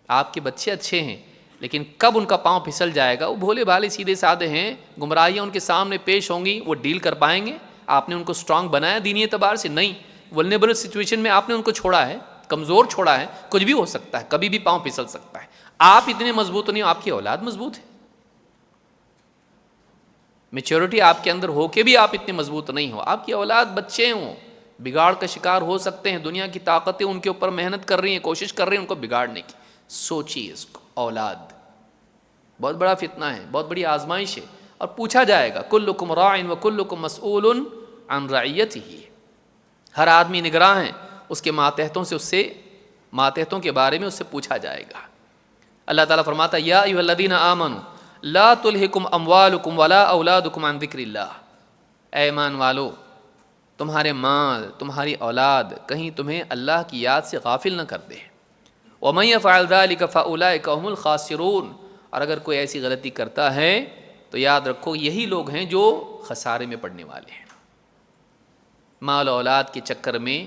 آپ کے بچے اچھے ہیں لیکن کب ان کا پاؤں پھسل جائے گا، وہ بھولے بھالے سیدھے سادے ہیں، گمراہیاں ان کے سامنے پیش ہوں گی، وہ ڈیل کر پائیں گے؟ آپ نے ان کو اسٹرانگ بنایا دینی اعتبار سے؟ نہیں، ولنریبل سچویشن میں آپ نے ان کو چھوڑا ہے، کمزور چھوڑا ہے، کچھ بھی ہو سکتا ہے، کبھی بھی پاؤں پھسل سکتا ہے۔ آپ اتنے مضبوط نہیں ہو، آپ کی اولاد مضبوط ہے۔ میچورٹی آپ کے اندر ہو کے بھی آپ اتنے مضبوط نہیں ہو، آپ کی اولاد بچے ہوں، بگاڑ کا شکار ہو سکتے ہیں، دنیا کی طاقتیں ان کے اوپر محنت کر رہی ہیں، کوشش کر رہی ہیں ان کو بگاڑنے کی۔ سوچیے اس کو، اولاد بہت بڑا فتنہ ہے، بہت بڑی آزمائش ہے، اور پوچھا جائے گا کلکم راع وکلکم مسئول عن رعیتہ، ہر آدمی نگراں ہے، اس کے ماتحتوں سے ماتحتوں کے بارے میں اس سے پوچھا جائے گا۔ اللہ تعالیٰ فرماتا ہے یا ایھا الذین آمنوا لا تلہکم اموالکم ولا اولادکم عن ذکر اللہ، اے ایمان والو تمہارے مال تمہاری اولاد کہیں تمہیں اللہ کی یاد سے غافل نہ کر دے۔ ومن یفعل ذلک فاولئک هم الخاسرون، اور اگر کوئی ایسی غلطی کرتا ہے تو یاد رکھو یہی لوگ ہیں جو خسارے میں پڑنے والے ہیں۔ مال اولاد کے چکر میں،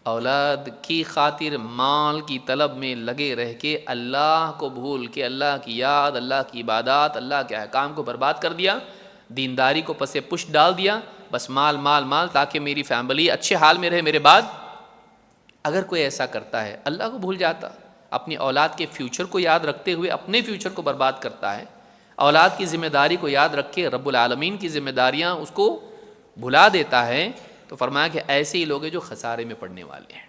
اولاد کی خاطر مال کی طلب میں لگے رہ کے اللہ کو بھول کے، اللہ کی یاد، اللہ کی عبادات، اللہ کے احکام کو برباد کر دیا، دینداری کو پس پش ڈال دیا، بس مال مال مال تاکہ میری فیملی اچھے حال میں رہے میرے بعد۔ اگر کوئی ایسا کرتا ہے، اللہ کو بھول جاتا، اپنی اولاد کے فیوچر کو یاد رکھتے ہوئے اپنے فیوچر کو برباد کرتا ہے، اولاد کی ذمہ داری کو یاد رکھ کے رب العالمین کی ذمہ داریاں اس کو بھلا دیتا ہے، تو فرمایا کہ ایسے ہی لوگ ہیں جو خسارے میں پڑنے والے ہیں۔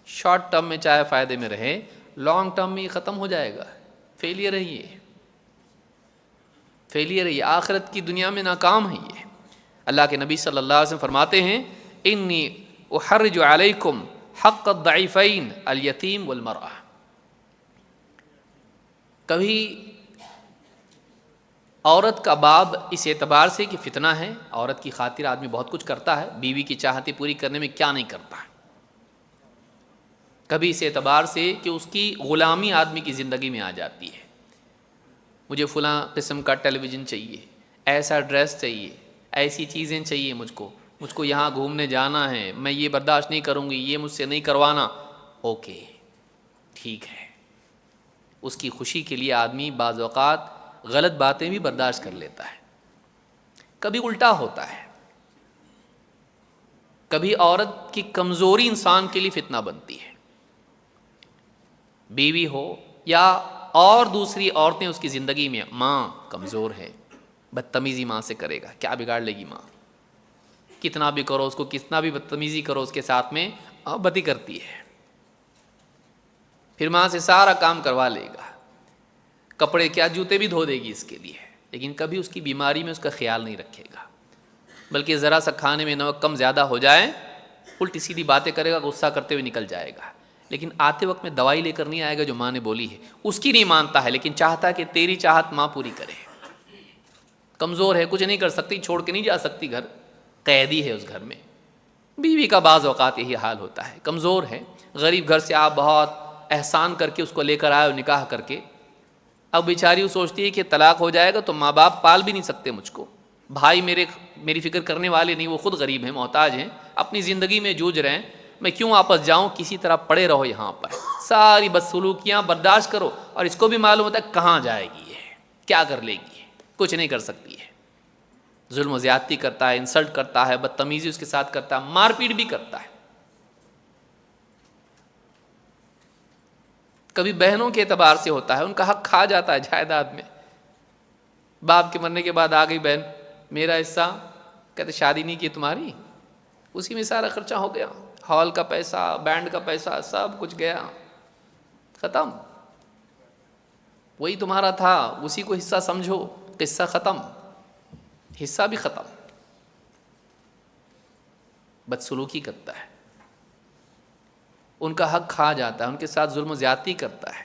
شارٹ ٹرم میں چاہے فائدے میں رہے، لانگ ٹرم میں یہ ختم ہو جائے گا، فیلئر ہے، یہ فیلئر ہے، یہ آخرت کی دنیا میں ناکام ہے۔ یہ اللہ کے نبی صلی اللہ علیہ وسلم فرماتے ہیں انی احرج علیکم حق الضعیفین الیتیم والمرأہ۔ کبھی عورت کا باب اس اعتبار سے کہ فتنہ ہے، عورت کی خاطر آدمی بہت کچھ کرتا ہے، بیوی کی چاہتیں پوری کرنے میں کیا نہیں کرتا ہے۔ کبھی اس اعتبار سے کہ اس کی غلامی آدمی کی زندگی میں آ جاتی ہے، مجھے فلاں قسم کا ٹیلی ویژن چاہیے، ایسا ڈریس چاہیے، ایسی چیزیں چاہیے، مجھ کو یہاں گھومنے جانا ہے، میں یہ برداشت نہیں کروں گی، یہ مجھ سے نہیں کروانا۔ اوکے ٹھیک ہے، اس کی خوشی کے لیے آدمی بعض اوقات غلط باتیں بھی برداشت کر لیتا ہے۔ کبھی الٹا ہوتا ہے، کبھی عورت کی کمزوری انسان کے لیے فتنہ بنتی ہے، بیوی ہو یا اور دوسری عورتیں اس کی زندگی میں، ماں کمزور ہے، بدتمیزی ماں سے کرے گا، کیا بگاڑ لے گی ماں؟ کتنا بھی کرو اس کو، کتنا بھی بدتمیزی کرو اس کے ساتھ میں، بدی کرتی ہے، پھر ماں سے سارا کام کروا لے گا، کپڑے کیا جوتے بھی دھو دے گی اس کے لیے، لیکن کبھی اس کی بیماری میں اس کا خیال نہیں رکھے گا، بلکہ ذرا سا کھانے میں نمک کم زیادہ ہو جائے الٹی سیدھی باتیں کرے گا، غصہ کرتے ہوئے نکل جائے گا، لیکن آتے وقت میں دوائی لے کر نہیں آئے گا جو ماں نے بولی ہے، اس کی نہیں مانتا ہے، لیکن چاہتا ہے کہ تیری چاہت ماں پوری کرے۔ کمزور ہے، کچھ نہیں کر سکتی، چھوڑ کے نہیں جا سکتی گھر، قیدی ہے اس گھر میں۔ بیوی کا بعض اوقات یہی حال ہوتا ہے، کمزور ہے، غریب گھر سے آپ بہت احسان کر کے اس کو لے کر آئے اور نکاح کر کے، اب بیچاری وہ سوچتی ہے کہ طلاق ہو جائے گا تو ماں باپ پال بھی نہیں سکتے مجھ کو، بھائی میری فکر کرنے والے نہیں، وہ خود غریب ہیں، محتاج ہیں، اپنی زندگی میں جوجھ رہے ہیں، میں کیوں واپس جاؤں، کسی طرح پڑے رہو یہاں پر، ساری بدسلوکیاں برداشت کرو، اور اس کو بھی معلوم ہوتا ہے کہاں جائے گی یہ، کیا کر لے گی، کچھ نہیں کر سکتی ہے، ظلم و زیادتی کرتا ہے، انسلٹ کرتا ہے، بدتمیزی اس کے ساتھ کرتا ہے، مار پیٹ بھی کرتا ہے۔ کبھی بہنوں کے اعتبار سے ہوتا ہے، ان کا حق کھا جاتا ہے جائیداد میں، باپ کے مرنے کے بعد آ گئی بہن، میرا حصہ، کہتے شادی نہیں کی تمہاری، اسی میں سارا خرچہ ہو گیا، ہال کا پیسہ، بینڈ کا پیسہ، سب کچھ گیا، ختم، وہی تمہارا تھا، اسی کو حصہ سمجھو، قصہ ختم، حصہ بھی ختم۔ بدسلوکی کرتا ہے، ان کا حق کھا جاتا ہے، ان کے ساتھ ظلم و زیادتی کرتا ہے۔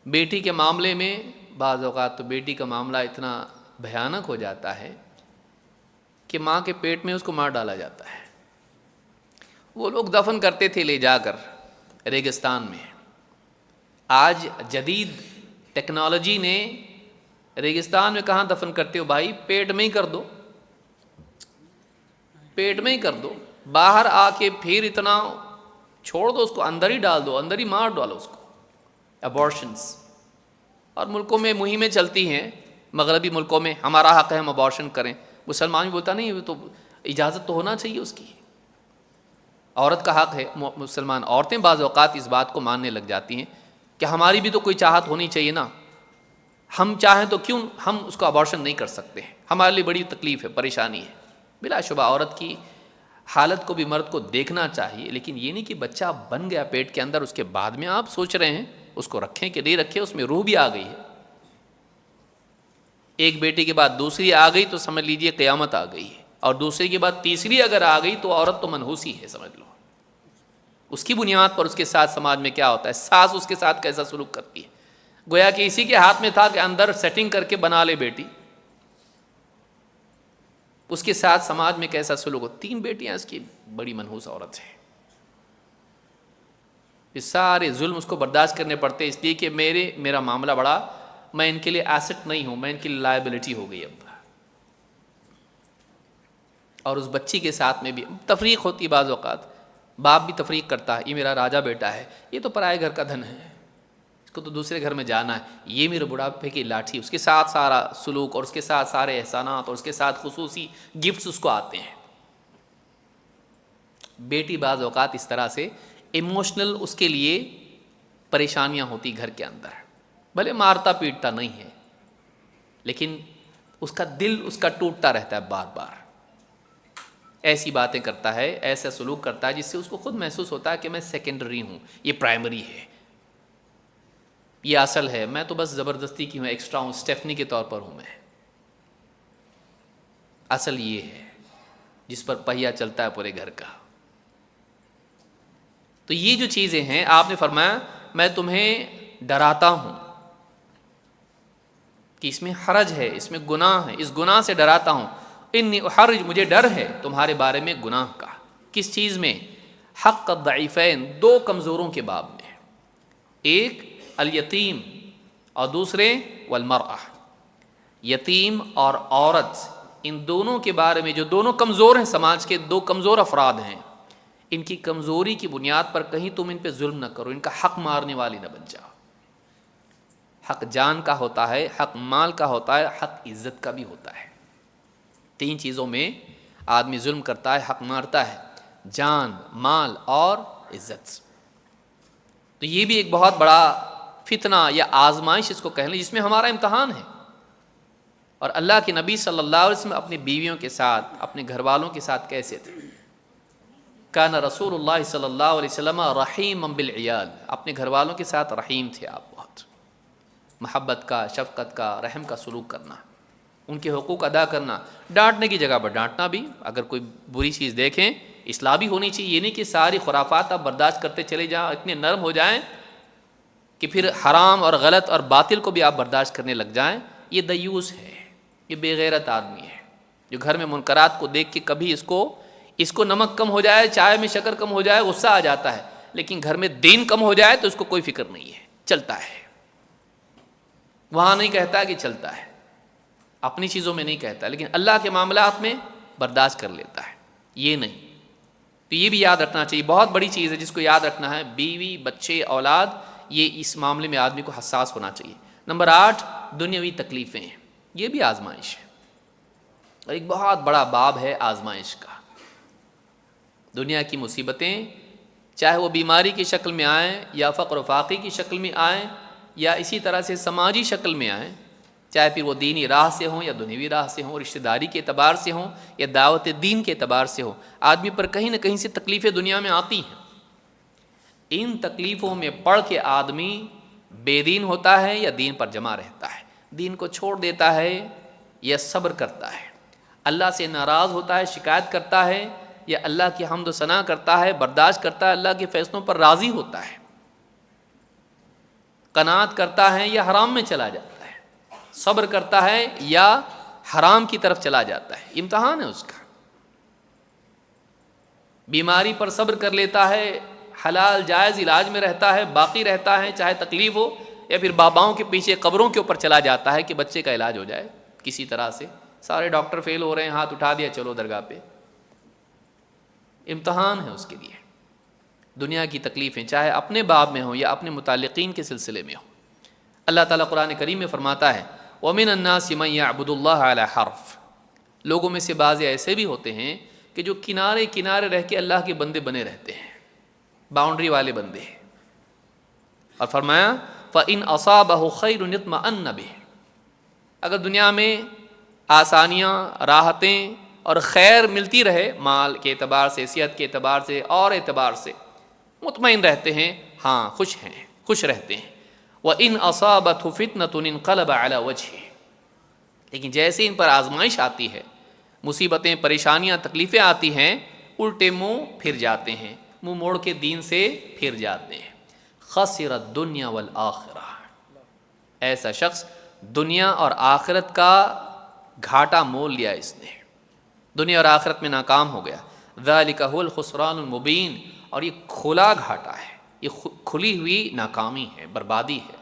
بیٹی کے معاملے میں بعض اوقات تو بیٹی کا معاملہ اتنا بھیانک ہو جاتا ہے کہ ماں کے پیٹ میں اس کو مار ڈالا جاتا ہے. وہ لوگ دفن کرتے تھے لے جا کر ریگستان میں. آج جدید ٹیکنالوجی نے ریگستان میں کہاں دفن کرتے ہو بھائی؟ پیٹ میں ہی کر دو، پیٹ میں ہی کر دو. باہر آ کے پھر اتنا چھوڑ دو، اس کو اندر ہی ڈال دو، اندر ہی مار ڈالو اس کو. ابارشنس. اور ملکوں میں مہمیں چلتی ہیں، مغربی ملکوں میں ہمارا حق ہے ہم ابارشن کریں. مسلمان بھی بولتا نہیں، تو اجازت تو ہونا چاہیے اس کی. عورت کا حق ہے. مسلمان عورتیں بعض اوقات اس بات کو ماننے لگ جاتی ہیں کہ ہماری بھی تو کوئی چاہت ہونی چاہیے نا، ہم چاہیں تو کیوں ہم اس کو ابارشن نہیں کر سکتے ہیں، ہمارے لیے بڑی تکلیف ہے، پریشانی ہے. بلا شبہ عورت کی حالت کو بھی مرد کو دیکھنا چاہیے، لیکن یہ نہیں کہ بچہ بن گیا پیٹ کے اندر اس کے بعد میں آپ سوچ رہے ہیں اس کو رکھیں کہ نہیں رکھیں. اس میں روح بھی آ گئی ہے. ایک بیٹی کے بعد دوسری آ گئی تو سمجھ لیجئے قیامت آ گئی ہے، اور دوسری کے بعد تیسری اگر آ گئی تو عورت تو منحوسی ہے سمجھ لو. اس کی بنیاد پر اس کے ساتھ سماج میں کیا ہوتا ہے، ساس اس کے ساتھ کیسا سلوک کرتی ہے. گویا کہ اسی کے ہاتھ میں تھا کہ اندر سیٹنگ کر کے بنا لے بیٹی، اس کے ساتھ سماج میں کیسا سلوک ہو. 3 بیٹیاں اس کی، بڑی منحوس عورت ہے. یہ سارے ظلم اس کو برداشت کرنے پڑتے اس لیے کہ میرا معاملہ بڑا، میں ان کے لیے ایسٹ نہیں ہوں، میں ان کی لائبلٹی ہو گئی اب. اور اس بچی کے ساتھ میں بھی تفریق ہوتی. بعض اوقات باپ بھی تفریق کرتا ہے، یہ میرا راجہ بیٹا ہے، یہ تو پرائے گھر کا دھن ہے، اس کو تو دوسرے گھر میں جانا ہے، یہ میرے بڑھاپے کی لاٹھی. اس کے ساتھ سارا سلوک اور اس کے ساتھ سارے احسانات اور اس کے ساتھ خصوصی گفٹس اس کو آتے ہیں. بیٹی بعض اوقات اس طرح سے ایموشنل اس کے لیے پریشانیاں ہوتی گھر کے اندر. بھلے مارتا پیٹتا نہیں ہے، لیکن اس کا دل اس کا ٹوٹتا رہتا ہے بار بار. ایسی باتیں کرتا ہے، ایسا سلوک کرتا ہے جس سے اس کو خود محسوس ہوتا ہے کہ میں سیکنڈری ہوں، یہ پرائمری ہے، یہ اصل ہے، میں تو بس زبردستی کی ہوں، ایکسٹرا ہوں، اسٹیفنی کے طور پر ہوں میں. اصل یہ ہے جس پر پہیا چلتا ہے پورے گھر کا. تو یہ جو چیزیں ہیں آپ نے فرمایا میں تمہیں ڈراتا ہوں کہ اس میں حرج ہے، اس میں گناہ ہے، اس گناہ سے ڈراتا ہوں. انی احرج، مجھے ڈر ہے تمہارے بارے میں گناہ کا. کس چیز میں؟ حق الضعیفین، 2 کمزوروں کے باب میں. ایک الیتیم اور دوسرے والمرأہ. یتیم اور عورت، ان دونوں کے بارے میں جو دونوں کمزور ہیں، سماج کے 2 کمزور افراد ہیں، ان کی کمزوری کی بنیاد پر کہیں تم ان پہ ظلم نہ کرو، ان کا حق مارنے والی نہ بن جاؤ. حق جان کا ہوتا ہے، حق مال کا ہوتا ہے، حق عزت کا بھی ہوتا ہے. 3 چیزوں میں آدمی ظلم کرتا ہے، حق مارتا ہے، جان، مال اور عزت. تو یہ بھی ایک بہت بڑا فتنہ یا آزمائش اس کو کہہ لیں، جس میں ہمارا امتحان ہے. اور اللہ کے نبی صلی اللہ علیہ وسلم اپنی بیویوں کے ساتھ، اپنے گھر والوں کے ساتھ کیسے تھے؟ کان رسول اللہ صلی اللہ علیہ وسلم رحیما بالعیال، اپنے گھر والوں کے ساتھ رحیم تھے آپ. بہت محبت کا، شفقت کا، رحم کا سلوک کرنا، ان کے حقوق ادا کرنا، ڈانٹنے کی جگہ پر ڈانٹنا بھی. اگر کوئی بری چیز دیکھیں اصلاح بھی ہونی چاہیے. یہ نہیں کہ ساری خرافات آپ برداشت کرتے چلے جائیں، اتنے نرم ہو جائیں کہ پھر حرام اور غلط اور باطل کو بھی آپ برداشت کرنے لگ جائیں. یہ دیوس ہے، یہ بے غیرت آدمی ہے جو گھر میں منکرات کو دیکھ کے کبھی اس کو نمک کم ہو جائے، چائے میں شکر کم ہو جائے، غصہ آ جاتا ہے، لیکن گھر میں دین کم ہو جائے تو اس کو کوئی فکر نہیں ہے، چلتا ہے. وہاں نہیں کہتا کہ چلتا ہے، اپنی چیزوں میں نہیں کہتا، لیکن اللہ کے معاملات میں برداشت کر لیتا ہے. یہ نہیں. تو یہ بھی یاد رکھنا چاہیے، بہت بڑی چیز ہے جس کو یاد رکھنا ہے. بیوی، بچے، اولاد، یہ اس معاملے میں آدمی کو حساس ہونا چاہیے. نمبر 8 دنیاوی تکلیفیں، یہ بھی آزمائش ہے، اور ایک بہت بڑا باب ہے آزمائش کا. دنیا کی مصیبتیں، چاہے وہ بیماری کی شکل میں آئیں یا فقر و فاقے کی شکل میں آئیں یا اسی طرح سے سماجی شکل میں آئیں، چاہے پھر وہ دینی راہ سے ہوں یا دنیوی راہ سے ہوں، رشتہ داری کے اعتبار سے ہوں یا دعوت دین کے اعتبار سے ہوں، آدمی پر کہیں نہ کہیں سے تکلیفیں دنیا میں آتی ہیں. ان تکلیفوں میں پڑھ کے آدمی بے دین ہوتا ہے یا دین پر جمع رہتا ہے، دین کو چھوڑ دیتا ہے یا صبر کرتا ہے، اللہ سے ناراض ہوتا ہے، شکایت کرتا ہے، یا اللہ کی حمد و ثنا کرتا ہے، برداشت کرتا ہے، اللہ کے فیصلوں پر راضی ہوتا ہے، قناعت کرتا ہے یا حرام میں چلا جاتا ہے، صبر کرتا ہے یا حرام کی طرف چلا جاتا ہے. امتحان ہے اس کا. بیماری پر صبر کر لیتا ہے، حلال جائز علاج میں رہتا ہے، باقی رہتا ہے چاہے تکلیف ہو، یا پھر باباؤں کے پیچھے قبروں کے اوپر چلا جاتا ہے کہ بچے کا علاج ہو جائے کسی طرح سے، سارے ڈاکٹر فیل ہو رہے ہیں، ہاتھ اٹھا دیا چلو درگاہ پہ، امتحان ہے اس کے لیے۔ دنیا کی تکلیفیں چاہے اپنے باب میں ہوں یا اپنے متعلقین کے سلسلے میں ہوں۔ اللہ تعالیٰ قرآن کریم میں فرماتا ہے وَمِنَ النَّاسِ مَن يَعْبُدُ اللَّهَ عَلَى حَرْفٍ، لوگوں میں سے بعض ایسے بھی ہوتے ہیں کہ جو کنارے کنارے رہ کے اللہ کے بندے بنے رہتے ہیں، باؤنڈری والے بندے ہیں۔ اور فرمایا فَإِنْ أَصَابَهُ خَيْرٌ اطْمَأَنَّ بِهِ، اگر دنیا میں آسانیاں، راحتیں اور خیر ملتی رہے، مال کے اعتبار سے، صحت کے اعتبار سے اور اعتبار سے، مطمئن رہتے ہیں، ہاں خوش ہیں، خوش رہتے ہیں۔ وَإِنْ أَصَابَتْهُ فِتْنَةٌ انقلب عَلَى وَجْهِهِ، لیکن جیسے ان پر آزمائش آتی ہے، مصیبتیں، پریشانیاں، تکلیفیں آتی ہیں، الٹے منہ پھر جاتے ہیں، منہ موڑ کے دین سے پھر جاتے ہیں۔ خسر الدنیا والآخرہ، ایسا شخص دنیا اور آخرت کا گھاٹا مول لیا اس نے، دنیا اور آخرت میں ناکام ہو گیا۔ ذالک هو الخسران المبین، اور یہ کھلا گھاٹا ہے، یہ کھلی ہوئی ناکامی ہے، بربادی ہے،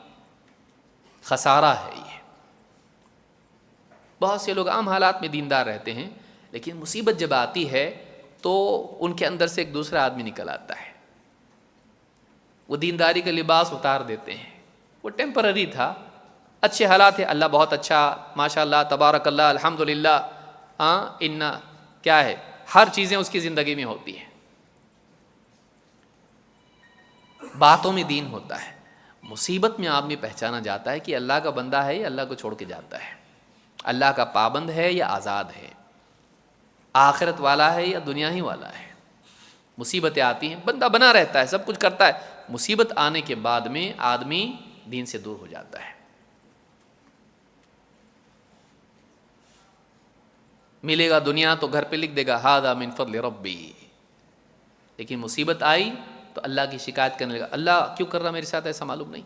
خسارہ ہے یہ۔ بہت سے لوگ عام حالات میں دیندار رہتے ہیں، لیکن مصیبت جب آتی ہے تو ان کے اندر سے ایک دوسرا آدمی نکل آتا ہے، وہ دینداری کا لباس اتار دیتے ہیں، وہ ٹیمپرری تھا، اچھے حالات ہے، اللہ بہت اچھا، ماشاء اللہ، تبارک اللہ، الحمدللہ، کیا ہے، ہر چیزیں اس کی زندگی میں ہوتی ہیں، باتوں میں دین ہوتا ہے، مصیبت میں آدمی پہچانا جاتا ہے کہ اللہ کا بندہ ہے یا اللہ کو چھوڑ کے جاتا ہے، اللہ کا پابند ہے یا آزاد ہے، آخرت والا ہے یا دنیا ہی والا ہے۔ مصیبتیں آتی ہیں، بندہ بنا رہتا ہے، سب کچھ کرتا ہے، مصیبت آنے کے بعد میں آدمی دین سے دور ہو جاتا ہے۔ ملے گا دنیا تو گھر پہ لکھ دے گا ھذا من فضل ربی، لیکن مصیبت آئی تو اللہ کی شکایت کرنے لگا، اللہ کیوں کر رہا میرے ساتھ، ایسا معلوم نہیں،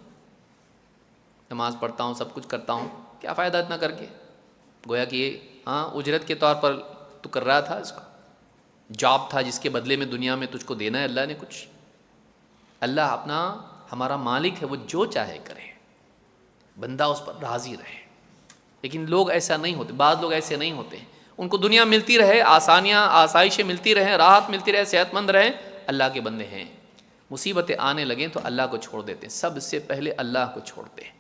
نماز پڑھتا ہوں، سب کچھ کرتا ہوں، کیا فائدہ اتنا کر کے، گویا کہ یہ اجرت کے طور پر تو کر رہا تھا، اس کو جاب تھا جس کے بدلے میں دنیا میں تجھ کو دینا ہے اللہ نے کچھ۔ اللہ اپنا ہمارا مالک ہے، وہ جو چاہے کرے، بندہ اس پر راضی رہے، لیکن لوگ ایسا نہیں ہوتے، بعض لوگ ایسے نہیں ہوتے ہیں، ان کو دنیا ملتی رہے، آسانیاں، آسائشیں ملتی رہیں، راحت ملتی رہے، صحت مند رہیں، اللہ کے بندے ہیں، مصیبتیں آنے لگیں تو اللہ کو چھوڑ دیتے ہیں، سب سے پہلے اللہ کو چھوڑتے ہیں۔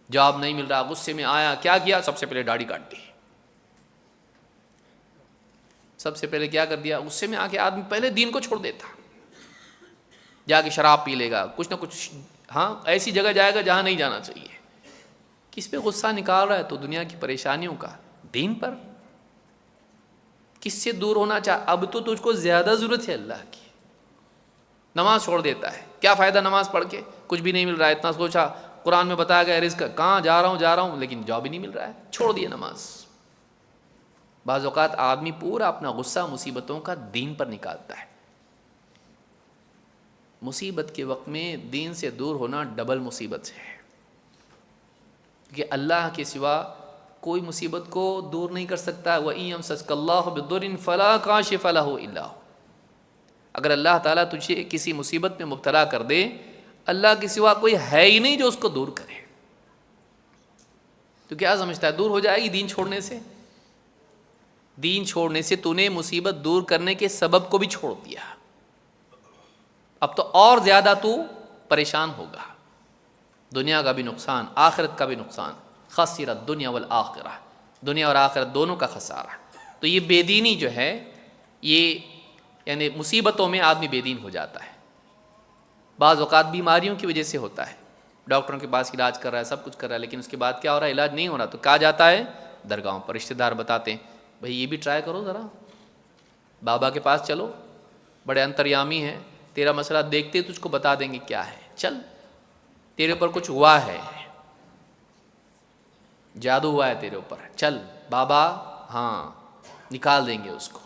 جاب نہیں مل رہا، غصے میں آیا، کیا کیا، سب سے پہلے داڑھی کاٹ دی، سب سے پہلے کیا کر دیا، غصے میں آ کے آدمی پہلے دین کو چھوڑ دیتا، جا کے شراب پی لے گا، کچھ نہ کچھ، ایسی جگہ جائے گا جہاں نہیں جانا چاہیے۔ کس پہ غصہ نکال رہا ہے، تو دنیا کی پریشانیوں کا، دین پر۔ کس سے دور ہونا چاہ، اب تو تجھ کو زیادہ ضرورت ہے اللہ کی، نماز چھوڑ دیتا ہے، کیا فائدہ نماز پڑھ کے، کچھ بھی نہیں مل رہا ہے، اتنا سوچا، قرآن میں بتایا گیا رزق، کہاں جا رہا ہوں، لیکن جاب ہی نہیں مل رہا ہے، چھوڑ دیا نماز۔ بعض اوقات آدمی پورا اپنا غصہ مصیبتوں کا دین پر نکالتا ہے، مصیبت کے وقت میں دین سے دور ہونا ڈبل مصیبت ہے، کہ اللہ کے سوا کوئی مصیبت کو دور نہیں کر سکتا۔ وَإِن يَمْسَسْكَ اللَّهُ بِضُرٍّ فَلَا كَاشِفَ لَهُ إِلَّا هُوَ، اگر اللہ تعالیٰ تجھے کسی مصیبت میں مبتلا کر دے، اللہ کے سوا کوئی ہے ہی نہیں جو اس کو دور کرے۔ تو کیا سمجھتا ہے دور ہو جائے گی دین چھوڑنے سے؟ دین چھوڑنے سے تو نے مصیبت دور کرنے کے سبب کو بھی چھوڑ دیا، اب تو اور زیادہ تو پریشان ہوگا، دنیا کا بھی نقصان، آخرت کا بھی نقصان۔ خسر الدنیا والآخرہ، دنیا اور آخرت دونوں کا خسارہ۔ تو یہ بے دینی جو ہے، یہ یعنی مصیبتوں میں آدمی بے دین ہو جاتا ہے۔ بعض اوقات بیماریوں کی وجہ سے ہوتا ہے، ڈاکٹروں کے پاس علاج کر رہا ہے، سب کچھ کر رہا ہے، لیکن اس کے بعد کیا ہو رہا ہے، علاج نہیں ہو رہا، تو کہا جاتا ہے درگاہوں پر، رشتہ دار بتاتے ہیں بھئی یہ بھی ٹرائی کرو ذرا، بابا کے پاس چلو، بڑے انتریامی ہیں، تیرا مسئلہ دیکھتے تجھ کو بتا دیں گے کیا ہے، چل، تیرے اوپر کچھ ہوا ہے، جادو ہوا ہے تیرے اوپر، چل بابا، نکال دیں گے اس کو،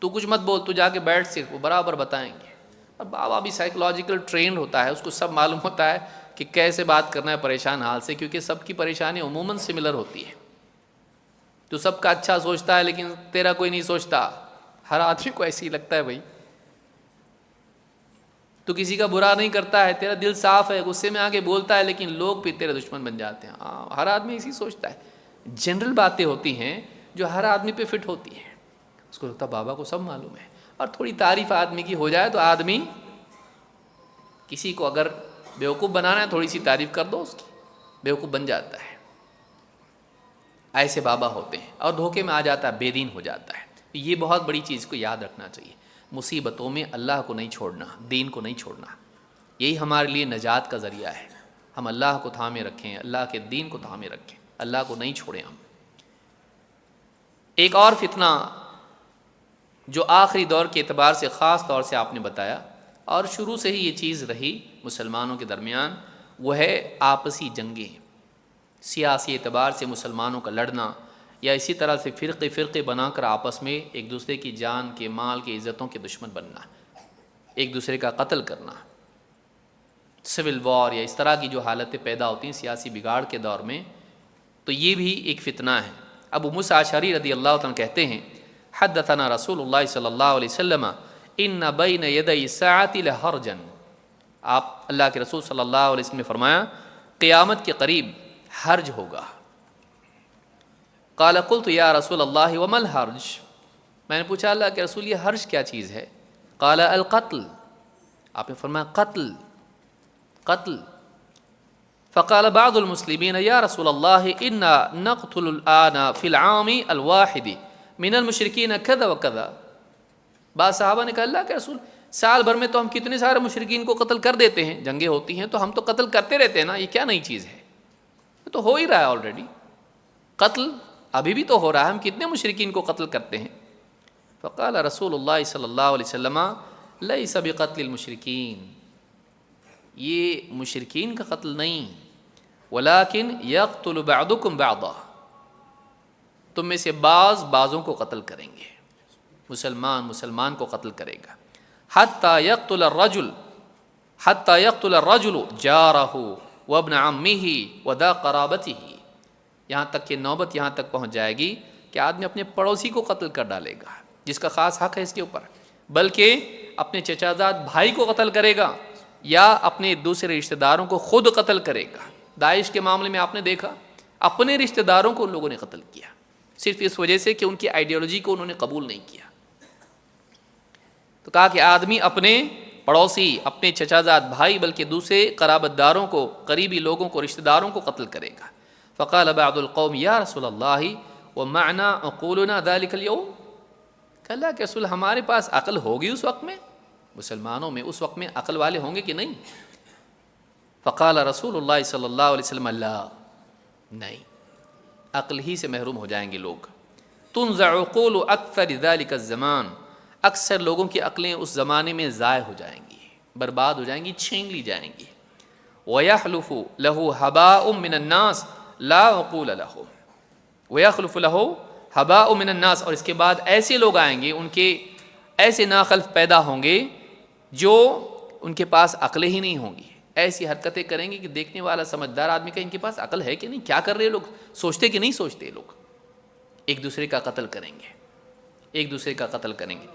تو کچھ مت بول، تو جا کے بیٹھ، صرف وہ برابر بتائیں گے۔ اور بابا بھی سائیکولوجیکل ٹرینڈ ہوتا ہے، اس کو سب معلوم ہوتا ہے کہ کیسے بات کرنا ہے پریشان حال سے، کیونکہ سب کی پریشانی عموماً سملر ہوتی ہے، تو سب کا اچھا سوچتا ہے لیکن تیرا کوئی نہیں سوچتا، ہر آدمی کو ایسے ہی لگتا ہے بھائی. تو کسی کا برا نہیں کرتا ہے, تیرا دل صاف ہے, غصے میں آ کے بولتا ہے, لیکن لوگ پھر تیرے دشمن بن جاتے ہیں. ہر آدمی اسی سوچتا ہے. جنرل باتیں ہوتی ہیں جو ہر آدمی پہ فٹ ہوتی ہیں. اس کو لگتا ہے بابا کو سب معلوم ہے. اور تھوڑی تعریف آدمی کی ہو جائے تو آدمی, کسی کو اگر بیوقوف بنانا ہے تھوڑی سی تعریف کر دو اس کی, بیوقوف بن جاتا ہے. ایسے بابا ہوتے ہیں اور دھوکے میں آ جاتا ہے, بے دین ہو جاتا ہے. یہ بہت بڑی چیز کو یاد رکھنا چاہیے. مصیبتوں میں اللہ کو نہیں چھوڑنا, دین کو نہیں چھوڑنا. یہی ہمارے لیے نجات کا ذریعہ ہے. ہم اللہ کو تھامے رکھیں, اللہ کے دین کو تھامے رکھیں, اللہ کو نہیں چھوڑیں ہم. ایک اور فتنہ جو آخری دور کے اعتبار سے خاص طور سے آپ نے بتایا, اور شروع سے ہی یہ چیز رہی مسلمانوں کے درمیان, وہ ہے آپسی جنگیں. سیاسی اعتبار سے مسلمانوں کا لڑنا, یا اسی طرح سے فرقے فرقے بنا کر آپس میں ایک دوسرے کی جان کے, مال کے, عزتوں کے دشمن بننا, ایک دوسرے کا قتل کرنا, سول وار یا اس طرح کی جو حالتیں پیدا ہوتی ہیں سیاسی بگاڑ کے دور میں, تو یہ بھی ایک فتنہ ہے. ابو موسیٰ اشعری رضی اللہ عنہ کہتے ہیں, حدثنا رسول اللہ صلی اللہ علیہ وسلم ان بین یدی الساعۃ لحرجا. آپ اللہ کے رسول صلی اللہ علیہ وسلم نے فرمایا قیامت کے قریب حرج ہوگا. قال قلت یا رسول اللہ وما الحرج, میں نے پوچھا اللہ کے رسول یہ حرج کیا چیز ہے؟ قال القتل, آپ نے فرمایا قتل, قتل. فقال بعض المسلمین یا رسول اللہ انا نقتل الآن فی العام الواحد من المشرکین کذا وکذا. بعض صحابہ نے کہا اللہ کے رسول سال بھر میں تو ہم کتنے سارے مشرکین کو قتل کر دیتے ہیں, جنگیں ہوتی ہیں تو ہم تو قتل کرتے رہتے ہیں نا, یہ کیا نئی چیز ہے؟ یہ تو ہو ہی رہا ہے آلریڈی, قتل ابھی بھی تو ہو رہا ہے, ہم کتنے مشرکین کو قتل کرتے ہیں. فقال رسول اللہ صلی اللہ علیہ وسلم لیس بقتل المشرکین, یہ مشرکین کا قتل نہیں, ولیکن یقتل بعضکم بعضا, تم میں سے بعضوں کو قتل کریں گے. مسلمان کو قتل کرے گا. حتی یقتل الرجل جارہ وابن عمہ وذا قرابتہ, یہاں تک کہ نوبت یہاں تک پہنچ جائے گی کہ آدمی اپنے پڑوسی کو قتل کر ڈالے گا جس کا خاص حق ہے اس کے اوپر, بلکہ اپنے چچا زاد بھائی کو قتل کرے گا, یا اپنے دوسرے رشتہ داروں کو خود قتل کرے گا. داعش کے معاملے میں آپ نے دیکھا اپنے رشتہ داروں کو ان لوگوں نے قتل کیا, صرف اس وجہ سے کہ ان کی آئیڈیالوجی کو انہوں نے قبول نہیں کیا. تو کہا کہ آدمی اپنے پڑوسی, اپنے چچا زاد بھائی, بلکہ دوسرے قرابت داروں کو, قریبی لوگوں کو, رشتہ داروں کو قتل کرے گا. فقال بعض القوم یا رسول اللہ ومعنا عقولنا ذلك اليوم, کہ اللہ کے رسول ہمارے پاس عقل ہوگی اس وقت میں, مسلمانوں میں اس وقت میں عقل والے ہوں گے کہ نہیں؟ فقال رسول اللہ صلی اللہ علیہ وسلم لا, نہیں, عقل ہی سے محروم ہو جائیں گے لوگ. تنزع عقول اکثر ذلك الزمان, اکثر لوگوں کی عقلیں اس زمانے میں ضائع ہو جائیں گی, برباد ہو جائیں گی, چھین لی جائیں گی. وَيَحْلُفُ لَهُ هَبَاءٌ مِّنَ النَّاسِ لَا عُقُولَ لَهُ, وَيَخْلُفُ لَهُ هَبَاءٌ مِّنَ النَّاسِ, اور اس کے بعد ایسے لوگ آئیں گے, ان کے ایسے ناخلف پیدا ہوں گے جو ان کے پاس عقلیں ہی نہیں ہوں گی, ایسی حرکتیں کریں گے کہ دیکھنے والا سمجھدار آدمی کا ان کے پاس عقل ہے کہ نہیں, کیا کر رہے لوگ, سوچتے کہ نہیں سوچتے لوگ. ایک دوسرے کا قتل کریں گے, ایک دوسرے کا قتل کریں گے.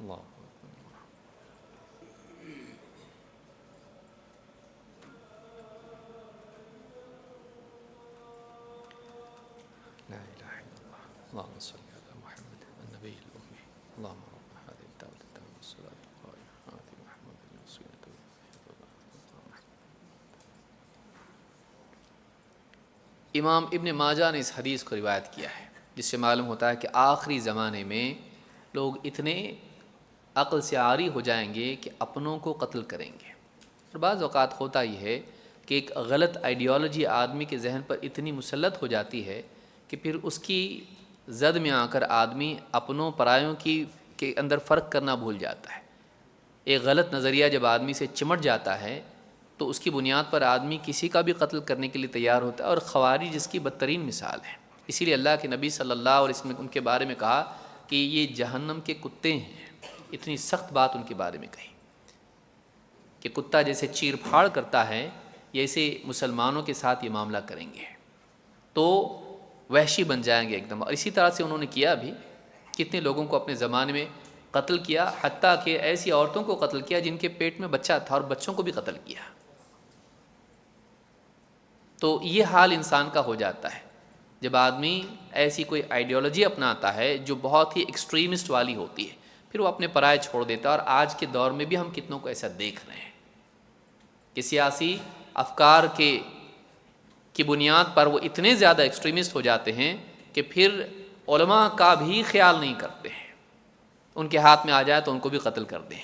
اللہ لا الہ الا اللہ. اللهم صل على محمد النبي الأمي. اللهم رب هذه الدعوة التامة والصلاة القائمة آت محمد الوسيلة والفضيلة. امام ابن ماجہ نے اس حدیث کو روایت کیا ہے، جس سے معلوم ہوتا ہے کہ آخری زمانے میں لوگ اتنے عقل سے عاری ہو جائیں گے کہ اپنوں کو قتل کریں گے۔ اور بعض اوقات ہوتا یہ ہے کہ ایک غلط آئیڈیالوجی آدمی کے ذہن پر اتنی مسلط ہو جاتی ہے کہ پھر اس کی زد میں آ کر آدمی اپنوں پرایوں کے اندر فرق کرنا بھول جاتا ہے۔ ایک غلط نظریہ جب آدمی سے چمٹ جاتا ہے تو اس کی بنیاد پر آدمی کسی کا بھی قتل کرنے کے لیے تیار ہوتا ہے، اور خوارج جس کی بدترین مثال ہے۔ اسی لیے اللہ کے نبی صلی اللہ علیہ وسلم نے ان کے بارے میں کہا کہ یہ جہنم کے کتے ہیں۔ اتنی سخت بات ان کے بارے میں کہی کہ کتا جیسے چیر پھاڑ کرتا ہے، جیسے مسلمانوں کے ساتھ یہ معاملہ کریں گے تو وحشی بن جائیں گے ایک دم۔ اور اسی طرح سے انہوں نے کیا بھی، کتنے لوگوں کو اپنے زمانے میں قتل کیا، حتیٰ کہ ایسی عورتوں کو قتل کیا جن کے پیٹ میں بچہ تھا، اور بچوں کو بھی قتل کیا۔ تو یہ حال انسان کا ہو جاتا ہے جب آدمی ایسی کوئی آئیڈیالوجی اپناتا ہے جو بہت ہی ایکسٹریمسٹ والی ہوتی ہے، پھر وہ اپنے پرائے چھوڑ دیتا ہے۔ اور آج کے دور میں بھی ہم کتنوں کو ایسا دیکھ رہے ہیں کہ سیاسی افکار کی بنیاد پر وہ اتنے زیادہ ایکسٹریمسٹ ہو جاتے ہیں کہ پھر علماء کا بھی خیال نہیں کرتے ہیں، ان کے ہاتھ میں آ جائے تو ان کو بھی قتل کر دیں،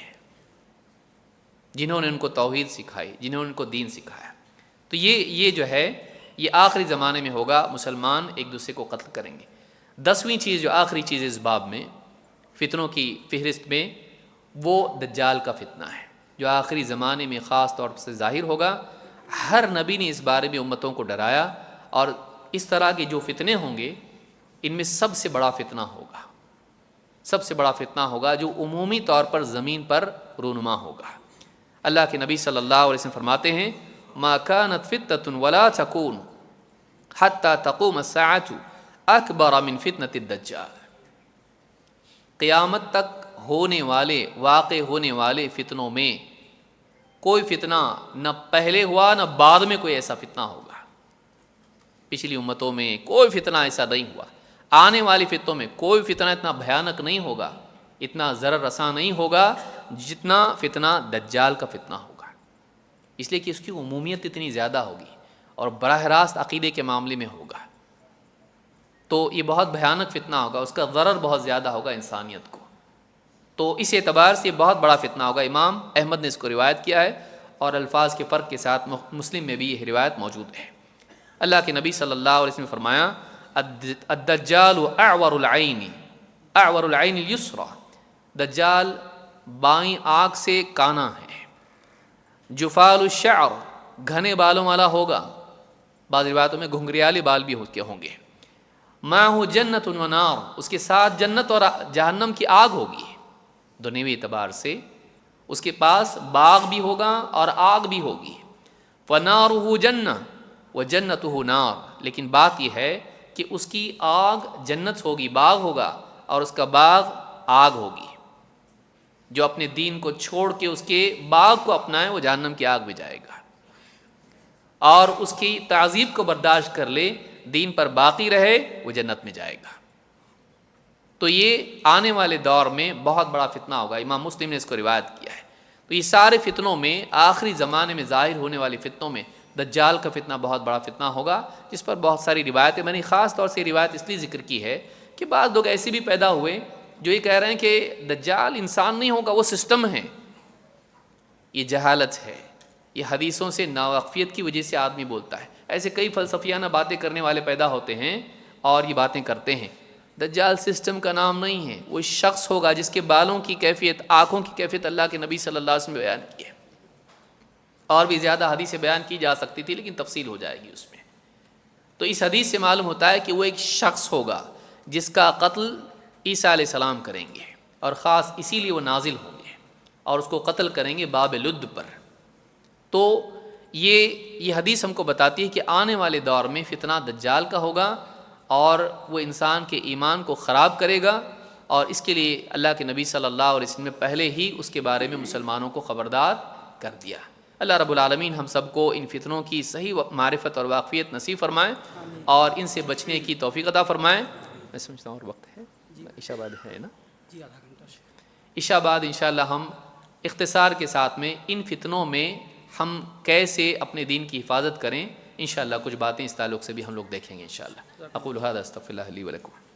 جنہوں نے ان کو توحید سکھائی، جنہوں نے ان کو دین سکھایا۔ تو یہ جو ہے یہ آخری زمانے میں ہوگا، مسلمان ایک دوسرے کو قتل کریں گے۔ 10ویں چیز جو آخری چیز اس باب میں فتنوں کی فہرست میں، وہ دجال کا فتنہ ہے، جو آخری زمانے میں خاص طور سے ظاہر ہوگا۔ ہر نبی نے اس بارے میں امتوں کو ڈرایا، اور اس طرح کے جو فتنے ہوں گے ان میں سب سے بڑا فتنہ ہوگا، سب سے بڑا فتنہ ہوگا جو عمومی طور پر زمین پر رونما ہوگا۔ اللہ کے نبی صلی اللہ علیہ وسلم فرماتے ہیں ما كانت فتنة ولا تكون حتى تقوم الساعة اکبر من فتنة الدجال۔ قیامت تک ہونے والے، واقع ہونے والے فتنوں میں کوئی فتنہ نہ پہلے ہوا نہ بعد میں کوئی ایسا فتنہ ہوگا۔ پچھلی امتوں میں کوئی فتنہ ایسا نہیں ہوا، آنے والی فتنوں میں کوئی فتنہ اتنا بھیانک نہیں ہوگا، اتنا ضرر رساں نہیں ہوگا جتنا فتنہ دجال کا فتنہ ہوگا، اس لیے کہ اس کی عمومیت اتنی زیادہ ہوگی اور براہ راست عقیدے کے معاملے میں ہوگا۔ تو یہ بہت بھیانک فتنہ ہوگا، اس کا ضرر بہت زیادہ ہوگا انسانیت کو۔ تو اس اعتبار سے یہ بہت بڑا فتنہ ہوگا۔ امام احمد نے اس کو روایت کیا ہے، اور الفاظ کے فرق کے ساتھ مسلم میں بھی یہ روایت موجود ہے۔ اللہ کے نبی صلی اللہ علیہ وسلم نے فرمایا الدجال اعور العین، اعور العین الیسری، دجال بائیں آنکھ سے کانا ہے، جفال الشعر، گھنے بالوں والا ہوگا، بعض روایتوں میں گھنگریالے بال بھی ہوں گے، معہ جنت و نار، اس کے ساتھ جنت اور جہنم کی آگ ہوگی۔ دنیوی اعتبار سے اس کے پاس باغ بھی ہوگا اور آگ بھی ہوگی۔ فنارہ جنہ وجنتہ نار، لیکن بات یہ ہے کہ اس کی آگ جنت ہوگی، باغ ہوگا، اور اس کا باغ آگ ہوگی۔ جو اپنے دین کو چھوڑ کے اس کے باغ کو اپنائے وہ جہنم کی آگ میں جائے گا، اور اس کی تعذیب کو برداشت کر لے، دین پر باقی رہے، وہ جنت میں جائے گا۔ تو یہ آنے والے دور میں بہت بڑا فتنہ ہوگا، امام مسلم نے اس کو روایت کیا ہے۔ تو یہ سارے فتنوں میں، آخری زمانے میں ظاہر ہونے والے فتنوں میں دجال کا فتنہ بہت بڑا فتنہ ہوگا، جس پر بہت ساری روایتیں، میں نے خاص طور سے روایت اس لیے ذکر کی ہے کہ بعض لوگ ایسے بھی پیدا ہوئے جو یہ کہہ رہے ہیں کہ دجال انسان نہیں ہوگا، وہ سسٹم ہے۔ یہ جہالت ہے، یہ حدیثوں سے ناواقفیت کی وجہ سے آدمی بولتا ہے۔ ایسے کئی فلسفیانہ باتیں کرنے والے پیدا ہوتے ہیں اور یہ باتیں کرتے ہیں۔ دجال سسٹم کا نام نہیں ہے، وہ شخص ہوگا جس کے بالوں کی کیفیت، آنکھوں کی کیفیت اللہ کے نبی صلی اللہ علیہ وسلم نے بیان کی ہے، اور بھی زیادہ حدیثیں بیان کی جا سکتی تھی لیکن تفصیل ہو جائے گی اس میں۔ تو اس حدیث سے معلوم ہوتا ہے کہ وہ ایک شخص ہوگا جس کا قتل عیسیٰ علیہ السلام کریں گے، اور خاص اسی لیے وہ نازل ہوں گے اور اس کو قتل کریں گے باب لد پر۔ تو یہ حدیث ہم کو بتاتی ہے کہ آنے والے دور میں فتنہ دجال کا ہوگا، اور وہ انسان کے ایمان کو خراب کرے گا، اور اس کے لیے اللہ کے نبی صلی اللہ علیہ وسلم نے پہلے ہی اس کے بارے میں مسلمانوں کو خبردار کر دیا۔ اللہ رب العالمین ہم سب کو ان فتنوں کی صحیح معرفت اور واقفیت نصیب فرمائے، اور ان سے بچنے کی توفیق عطا فرمائے۔ میں سمجھتا ہوں اور وقت ہے، عشاء بعد ہے نا، عشاء بعد انشاءاللہ ہم اختصار کے ساتھ میں ان فتنوں میں ہم کیسے اپنے دین کی حفاظت کریں انشاءاللہ کچھ باتیں اس تعلق سے بھی ہم لوگ دیکھیں گے انشاءاللہ۔ اقول ھذا استغفر اللہ لی ولکم۔